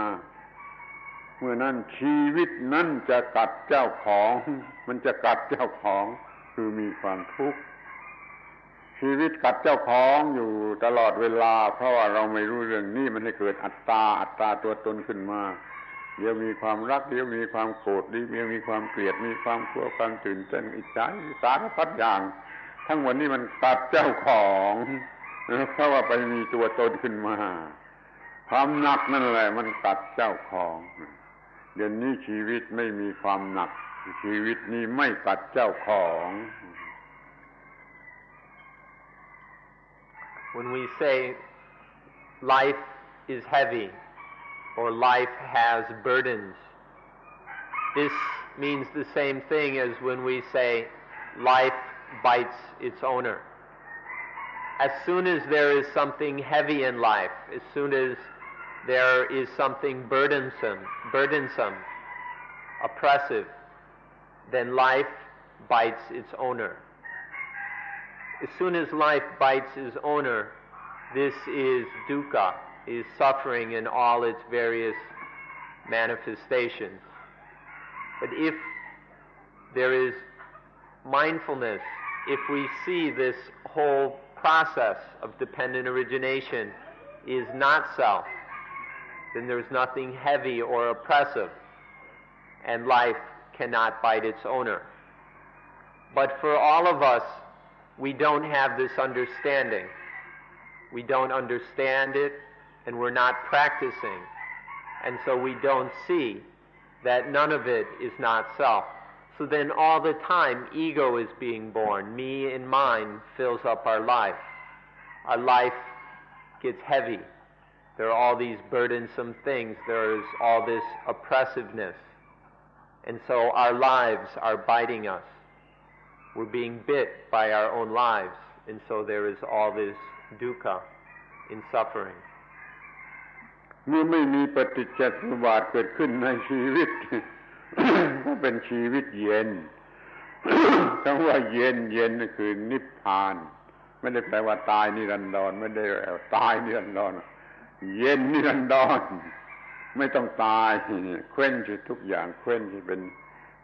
Speaker 1: เมื่อนั้นชีวิตนั้นจะกัดเจ้าของมันจะกัดเจ้าของคือมีความทุกข์ชีวิตกัดเจ้าของอยู่ตลอดเวลาเพราะว่าเราไม่รู้เรื่องนี้มันให้เกิดอัตตาตัวตนขึ้นมาเดี๋ยวมีความรักเดี๋ยวมีความโกรธเดี๋ยวมีความเกลียดมีความกลัวความตื่นเต้นอิจฉาสารพัดอย่างทั้งหมดนี้มันกัดเจ้าของเพราะว่าไปมีตัวตนขึ้นมาความหนักนั่นแหละมันกัดเจ้าของเดี๋ยวนี้ชีวิตไม่มีความหนักชีวิตนี้ไม่กัดเจ้าของ
Speaker 2: When we say life is heavy or life has burdens, this means the same thing as when we say life bites its owner. As soon as there is something heavy in life, as soon as there is something burdensome, oppressive, then life bites its owner. As soon as life bites its owner, this is dukkha, is suffering in all its various manifestations. But if there is mindfulness, if we see this whole process of dependent origination is not self, then there's nothing heavy or oppressive, and life cannot bite its owner. But for all of us, we don't have this understanding. We don't understand it, and we're not practicing. And so we don't see that none of it is not self. So then all the time, ego is being born. Me and mine fills up our life. Our life gets heavy. There are all these burdensome things. There is all this oppressiveness. And so our lives are biting us. We're being bit by our own lives. And so there is all this dukkha in suffering.
Speaker 1: เมื่อไม่มีปฏิจจสมุปบาทเกิดขึ้นในชีวิต ก็เป็นชีวิตเย็น คำว่าเย็นเย็นนั่นคือนิพพานไม่ได้แปลว่าตายนิรันดรไม่ได้ตายนิรันดรเย็นนิรันดรไม่ต้องตายเคว้นที่ทุกอย่างเคว้นที่เป็น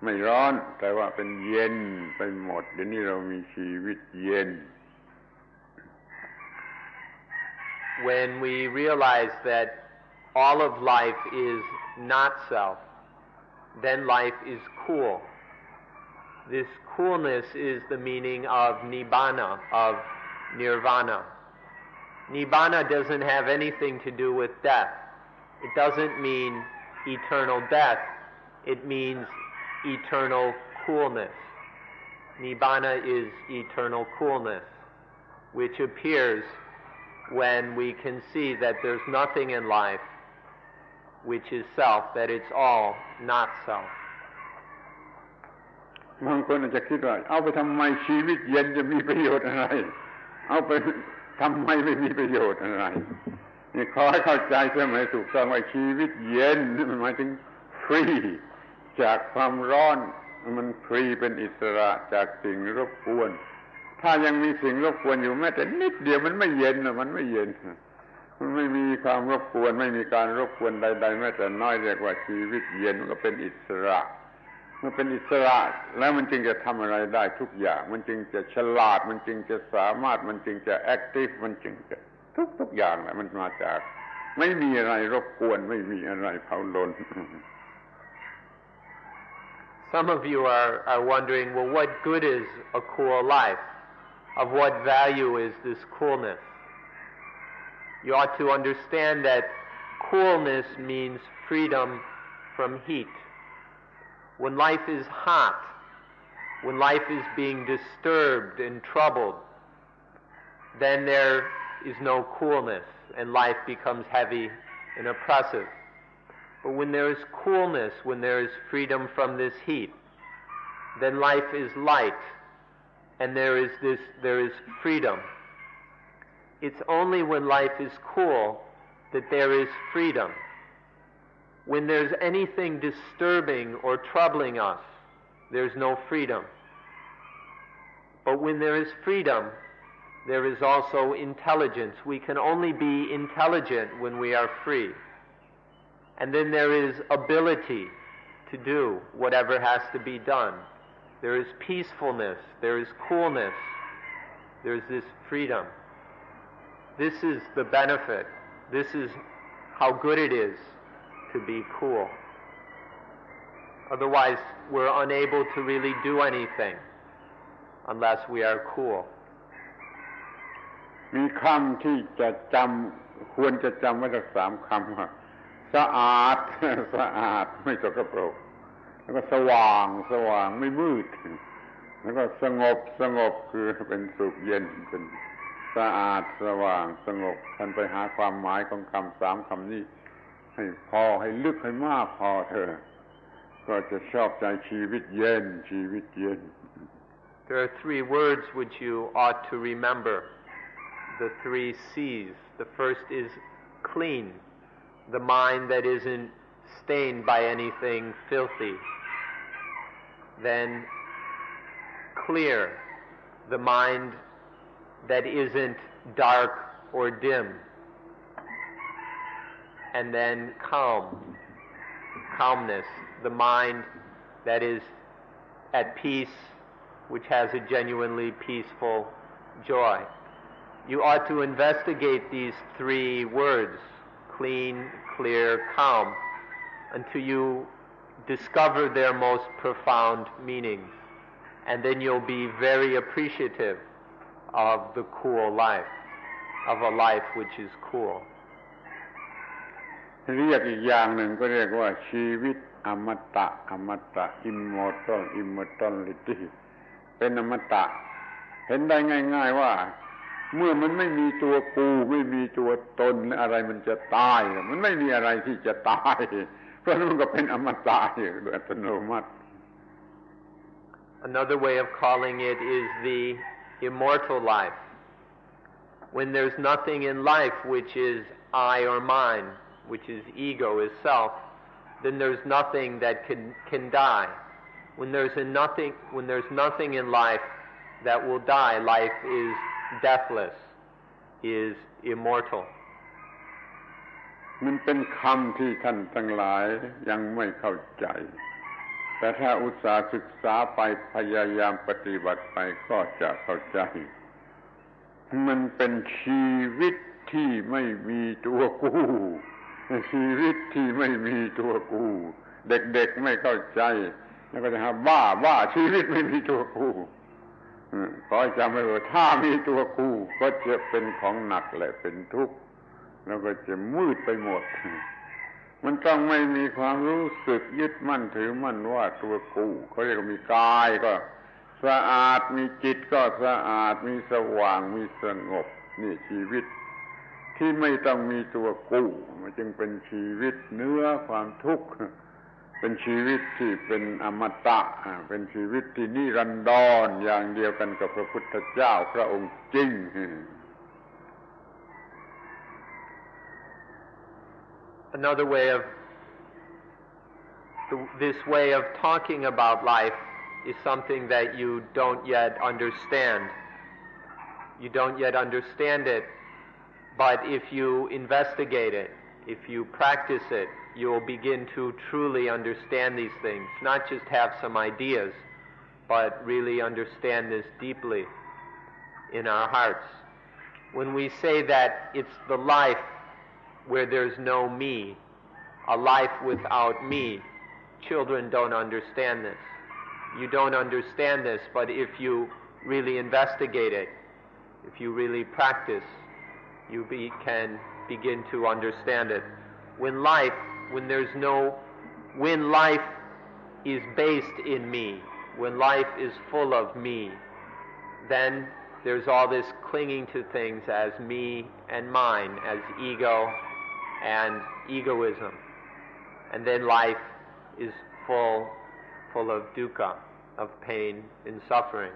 Speaker 1: ไม่ร้อนแต่ว่าเป็นเย็นไปหมดเดี๋ยวนี้เรามีชีวิตเย็น
Speaker 2: When we realize that all of life is not self, then life is cool. This coolness is the meaning of nibbana, of nirvana. Nibbana doesn't have anything to do with death. It doesn't mean eternal death. It means eternal coolness. Nibbana is eternal coolness, which appears when we can see that there's nothing in life which is self, that it's all not self.
Speaker 1: บางคนอาจจะคิดว่าเอาไปทำไมชีวิตเย็นจะมีประโยชน์อะไรเอาไปทำไมไม่มีประโยชน์อะไรนี่ขอให้เข้าใจเสมอถูกต้องว่าชีวิตเย็นนี่มันหมายถึงฟรีจากความร้อนมันฟรีเป็นอิสระจากสิ่งรบกวนถ้ายังมีสิ่งรบกวนอยู่แม้แต่นิดเดียวมันไม่เย็นมันไม่เย็นมันไม่มีความรบกวนไม่มีการรบกวนใดๆแม้แต่น้อยเรียกว่าชีวิตเย็นมันก็เป็นอิสระเมื่อเป็นอิสระแล้วมันจึงจะทำอะไรได้ทุกอย่างมันจึงจะฉลาดมันจึงจะสามารถมันจึงจะแอคทีฟมันจึงจะทุกอย่างแหละมันมาจากไม่มีอะไรรบกวนไม่มีอะไรเผาลน
Speaker 2: Some of you are wondering, well, what good is a cool life? Of what value is this coolness? You ought to understand that coolness means freedom from heat. When life is hot, when life is being disturbed and troubled, then there is no coolness and life becomes heavy and oppressive. But when there is coolness, when there is freedom from this heat, then life is light and there is freedom. It's only when life is cool that there is freedom. When there's anything disturbing or troubling us, there's no freedom. But when there is freedom, there is also intelligence. We can only be intelligent when we are free. And then there is ability to do whatever has to be done. There is peacefulness, there is coolness, there is this freedom. This is the benefit. This is how good it is to be cool. Otherwise, we're unable to really do anything unless we are cool.
Speaker 1: มีคำที่จะจำควรจะจำไว้สัก3 คำว่าสะอาด สะอาดไม่สกปรกแล้วก็สว่างสว่างไม่มืดแล้วก็สงบสงบคือเป็นสุขเย็นเป็นสะอาดสว่างสงบท่านไปหาความหมายของคำ3 คำนี้ให้พอให้ลึกให้มากพอเถอะก็จะชอบใจชีวิตเย็นชีวิตเย็น
Speaker 2: There are 3 words which you ought to remember. The 3 C's. The first is clean, the mind that isn't stained by anything filthy. Then clear, the mind that isn't dark or dim, and then calmness, the mind that is at peace, which has a genuinely peaceful joy. You ought to investigate these three words, clean, clear, calm, until you discover their most profound meanings. And then you'll be very appreciative of the cool life, of a life which is cool.
Speaker 1: เรียกอีกอย่างหนึ่งก็เรียกว่าชีวิตอมตะ immortality เป็นอมตะเห็นได้ง่ายๆว่าเมื่อมันไม่มีตัวกูไม่มีตัวตนอะไรมันจะตายมันไม่มีอะไรที่จะตายเพราะมันก็เป็นอมตะอยู่โดยอัตโนมัติ
Speaker 2: Another way of calling it is the immortal life. When there's nothing in life which is I or mine, which is ego, is self, then there's nothing that can die. When there's nothing in life that will die, life is deathless, is immortal.
Speaker 1: มันเป็นคำที่ท่านทั้งหลายยังไม่เข้าใจแต่ถ้าอุตส่าห์ศึกษาไปพยายามปฏิบัติไปก็จะเข้าใจมันเป็นชีวิตที่ไม่มีตัวกูชีวิตที่ไม่มีตัวกูเด็กๆไม่เข้าใจแล้วก็จะหาบ้าชีวิตไม่มีตัวกูขอจำไว้ว่าถ้ามีตัวกูก็จะเป็นของหนักและเป็นทุกข์แล้วก็จะมืดไปหมดมันต้องไม่มีความรู้สึกยึดมั่นถือมั่นว่าตัวกูเขาเรียกว่ามีกายก็สะอาดมีจิตก็สะอาดมีสว่างมีสงบนี่ชีวิตที่ไม่ต้องมีตัวกูมันจึงเป็นชีวิตเนื้อความทุกข์เป็นชีวิตที่เป็นอมตะเป็นชีวิตที่นิรันดรอย่างเดียวกันกับพระพุทธเจ้าพระองค์จริง
Speaker 2: Another way of this way of talking about life is something that you don't yet understand. You don't yet understand it, but if you investigate it, if you practice it, you'll begin to truly understand these things, not just have some ideas, but really understand this deeply in our hearts. When we say that it's the life where there's no me, a life without me, children don't understand this. You don't understand this, but if you really investigate it, if you really practice, you can begin to understand it. When life is based in me, when life is full of me, then there's all this clinging to things as me and mine, as ego and egoism. And then life is full of dukkha, of pain and suffering.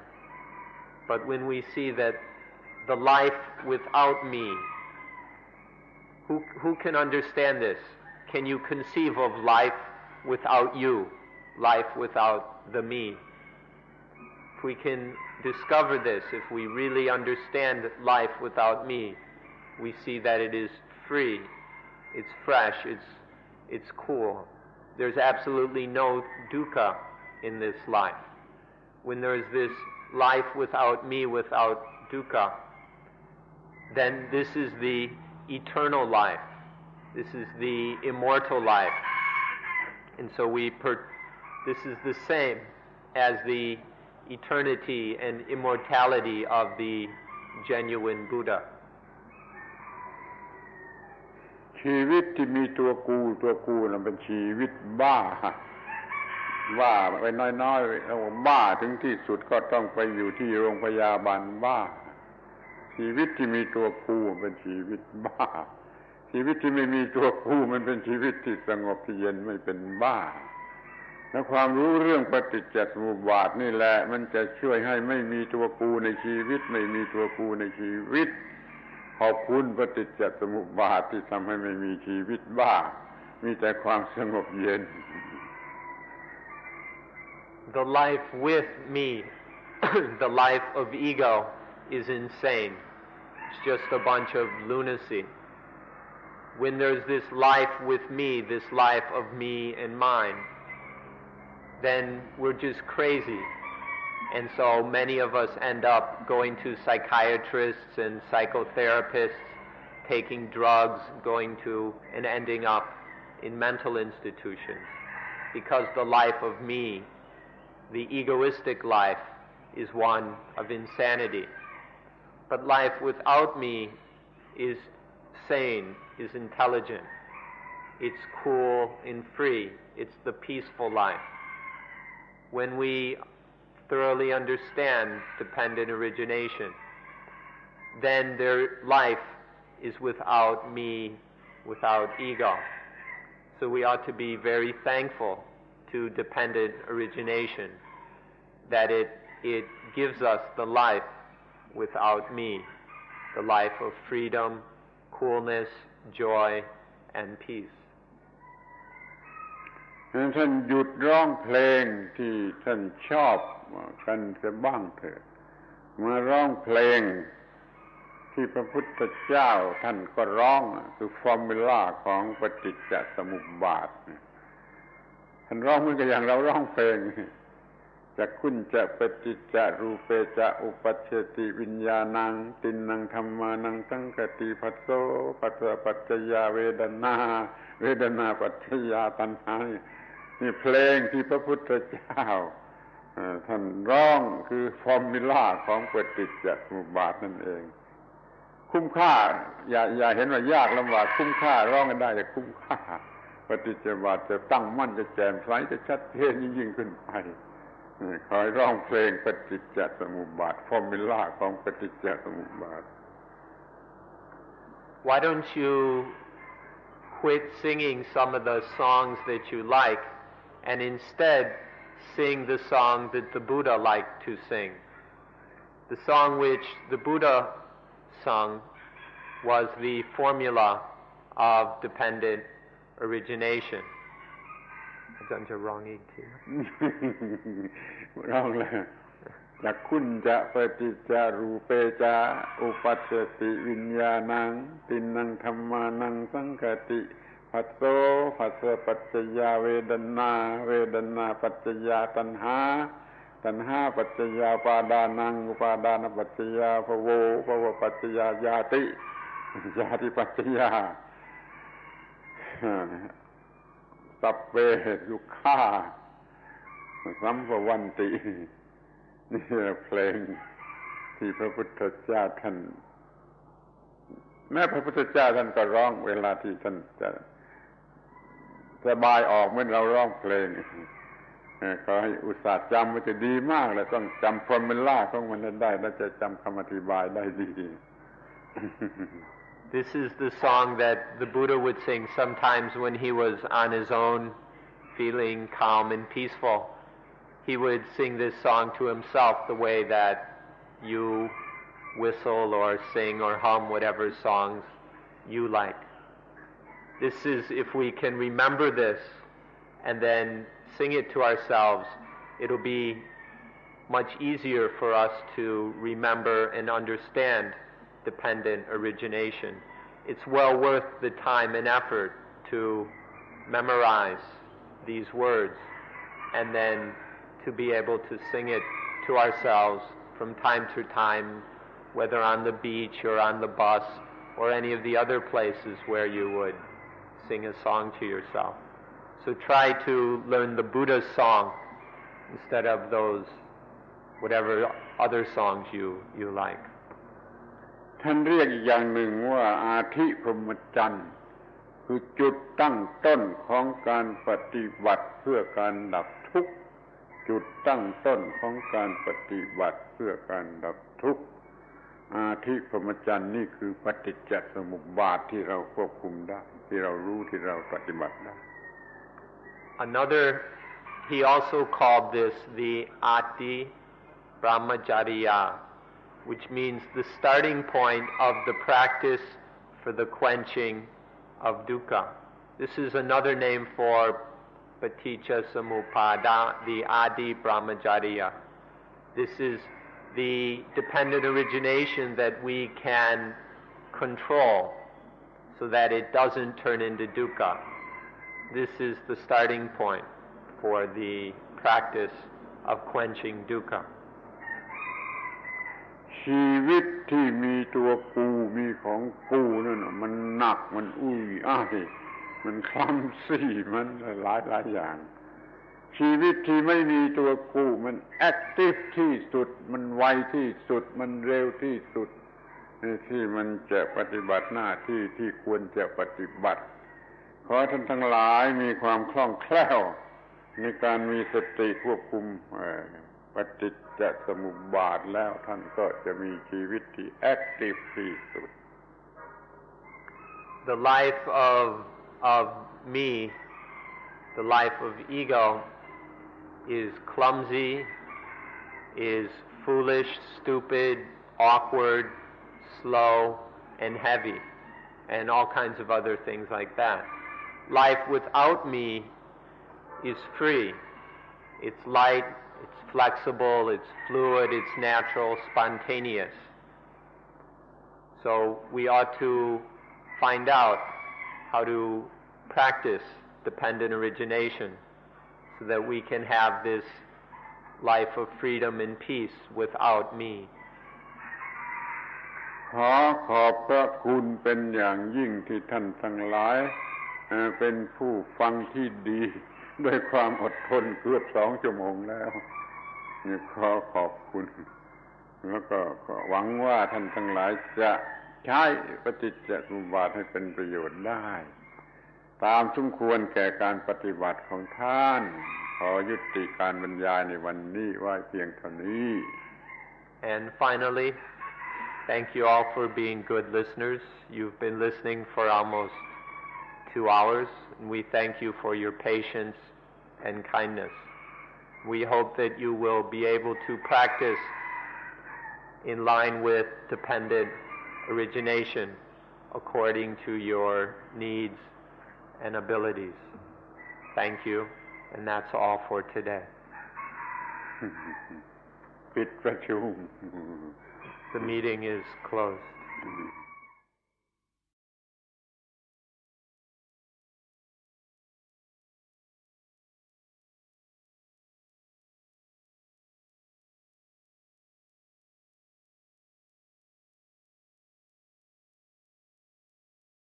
Speaker 2: But when we see that the life without me, who can understand this? Can you conceive of life without you, life without the me? If we can discover this, if we really understand life without me, we see that it is free, it's fresh, it's cool. There's absolutely no dukkha in this life. When there is this life without me, without dukkha, then this is the eternal life. This is the immortal life. And so this is the same as the eternity and immortality of the genuine Buddha.
Speaker 1: ชีวิตที่มีตัวกูนั้นเป็นชีวิตบ้าไปน้อยๆแล้วบ้าถึงที่สุดก็ต้องไปอยู่ที่โรงพยาบาลบ้าชีวิตที่มีตัวกูเป็นชีวิตบ้าชีวิตที่ไม่มีตัวกูมันเป็นชีวิตที่สงบที่เย็นไม่เป็นบ้าและความรู้เรื่องปฏิจจสมุปบาทนี่แหละมันจะช่วยให้ไม่มีตัวกูในชีวิตไม่มีตัวกูในชีวิตขอบคุณปฏิจจสมุปบาทที่ทำให้ไม่มีชีวิตบ้ามีแต่ความสงบเย็น
Speaker 2: The life with me the life of ego is insane. It's just a bunch of lunacy. When there's this life with me, this life of me and mine, then we're just crazy. And so many of us end up going to psychiatrists and psychotherapists, taking drugs, going to and ending up in mental institutions, because the life of me, the egoistic life, is one of insanity. But life without me is sane, is intelligent. It's cool and free. It's the peaceful life. When we thoroughly understand dependent origination, then their life is without me, without ego. So we ought to be very thankful to dependent origination, that it gives us the life without me, the life of freedom, coolness, joy, and peace.
Speaker 1: ท่านหยุดร้องเพลงที่ท่านชอบกันเสียบ้างเถิดมาร้องเพลงที่พระพุทธเจ้าท่านก็ร้องคือฟอร์มูล่าของปฏิจจสมุปบาทท่านร้องเหมือนกับอย่างเราร้องเพลงจักขุนจะปฏิจจรูเปจะอุปัชชติวิญญาณังตินนังธัมมานังสังคติภัสโสปัสสะปัจจยาเวดนาเวดนาปัจจยาตัณหานี่เพลงที่พระพุทธเจ้าท่านร้องคือฟอร์มูล่าของปฏิจจสมุปบาทนั่นเองคุ้มค่าอย่าเห็นว่ายากลำบากคุ้มค่าร้องกันได้จะคุ้มค่าปฏิจจสมุปบาทจะตั้งมั่นจะแจ่มใสจะชัดเจนยิ่งขึ้นไปขอให้ร้องเพลงปฏิจจสมุปบาทฟอร์มูล่าของปฏิจจสมุปบาท
Speaker 2: Why don't you quit singing some of the songs that you like and instead sing the song that the Buddha liked to sing? The song which the Buddha sung was the formula of dependent origination. อาจารย์จะร้องอีกที
Speaker 1: ร้องเลยจักขุนจะปฏิจจารูเปจะอุปัชชติวิญญาณังตินนังธัมมานังสังคติภัสโสภัสสะปัจจยาเวดนาเวดนาปัจจยาตัณหาตัณหาปัจจยาอุปาดานังอุปาดานปัจจยาภโวภวปัจจยาญาติญาติปัจจยาสัพเพสุขาสัมภวันตินี่เพลงที่พระพุทธเจ้าท่านแม้พระพุทธเจ้าท่านก็ร้องเวลาที่ท่านจะสบายออกเหมือนเราร้องเพลงขอให้อุตส่าห์จำมันจะดีมากเลยต้องจำฟอร์มูล่าของมันได้แล้วจะจำคำอธิบายได้ดี
Speaker 2: This is the song that the Buddha would sing sometimes when he was on his own, feeling calm and peaceful. He would sing this song to himself the way that you whistle or sing or hum whatever songs you like. This is, if we can remember this and then sing it to ourselves, it'll be much easier for us to remember and understand dependent origination. It's well worth the time and effort to memorize these words and then to be able to sing it to ourselves from time to time, whether on the beach or on the bus or any of the other places where you would sing a song to yourself. So try to learn the Buddha's song instead of those whatever other songs you like.
Speaker 1: ท่านเรียกอีกอย่างหนึ่งว่าอาธิพรหมจรรย์คือจุดตั้งต้นของการปฏิบัติเพื่อการดับทุกข์จุดตั้งต้นของการปฏิบัติเพื่อการดับทุกข์อาธิพรหมจรรย์นี่คือปฏิจจสมุปบาทที่เราควบคุมได้ที่เรารู้ที่เราปฏิบัติได้
Speaker 2: Another, he also called this the Ati Brahmacharya, which means the starting point of the practice for the quenching of dukkha. This is another name for paticca samuppada, the Adi Brahmacharya. This is the dependent origination that we can control so that it doesn't turn into dukkha. This is the starting point for the practice of quenching dukkha.
Speaker 1: ชีวิตที่มีตัวกูมีของกูนั่นน่ะมันหนักมันอุ้ยอ้ายมันคล้ำซี่มันหลายอย่างชีวิตที่ไม่มีตัวกูมันแอคทีฟที่สุดมันไวที่สุดมันเร็วที่สุดที่มันจะปฏิบัติหน้าที่ที่ควรจะปฏิบัติขอท่านทั้งหลายมีความคล่องแคล่วในการมีสติควบคุมปฏิจจสมุปบาทแล้วท่านก็จะมีชีวิตที่แอคทีฟที่สุด
Speaker 2: The life of me, the life of ego, is clumsy, is foolish, stupid, awkward, slow, and heavy, and all kinds of other things like that. Life without me is free. It's light, it's flexible, it's fluid, it's natural, spontaneous. So we ought to find out how to practice dependent origination so that we can have this life of freedom and peace without me.
Speaker 1: ขอบพระคุณเป็นอย่างยิ่งที่ท่านทั้งหลายเป็นผู้ฟังที่ดีด้วยความอดทนเกือบ2 ชั่วโมงแล้วขอบคุณแล้วก็หวังว่าท่านทั้งหลายจะใช้ปฏิจจสมุปบาทให้เป็นประโยชน์ได้ตามสมควรแก่การปฏิบัติของท่านขอยุติการบรรยายในวันนี้ไว้เพียงเท่านี้
Speaker 2: And finally, thank you all for being good listeners. You've been listening for almost 2 hours, and we thank you for your patience and kindness. We hope that you will be able to practice in line with dependent origination according to your needs and abilities. Thank you, and that's all for today.
Speaker 1: ปิดประชุม
Speaker 2: The meeting is closed.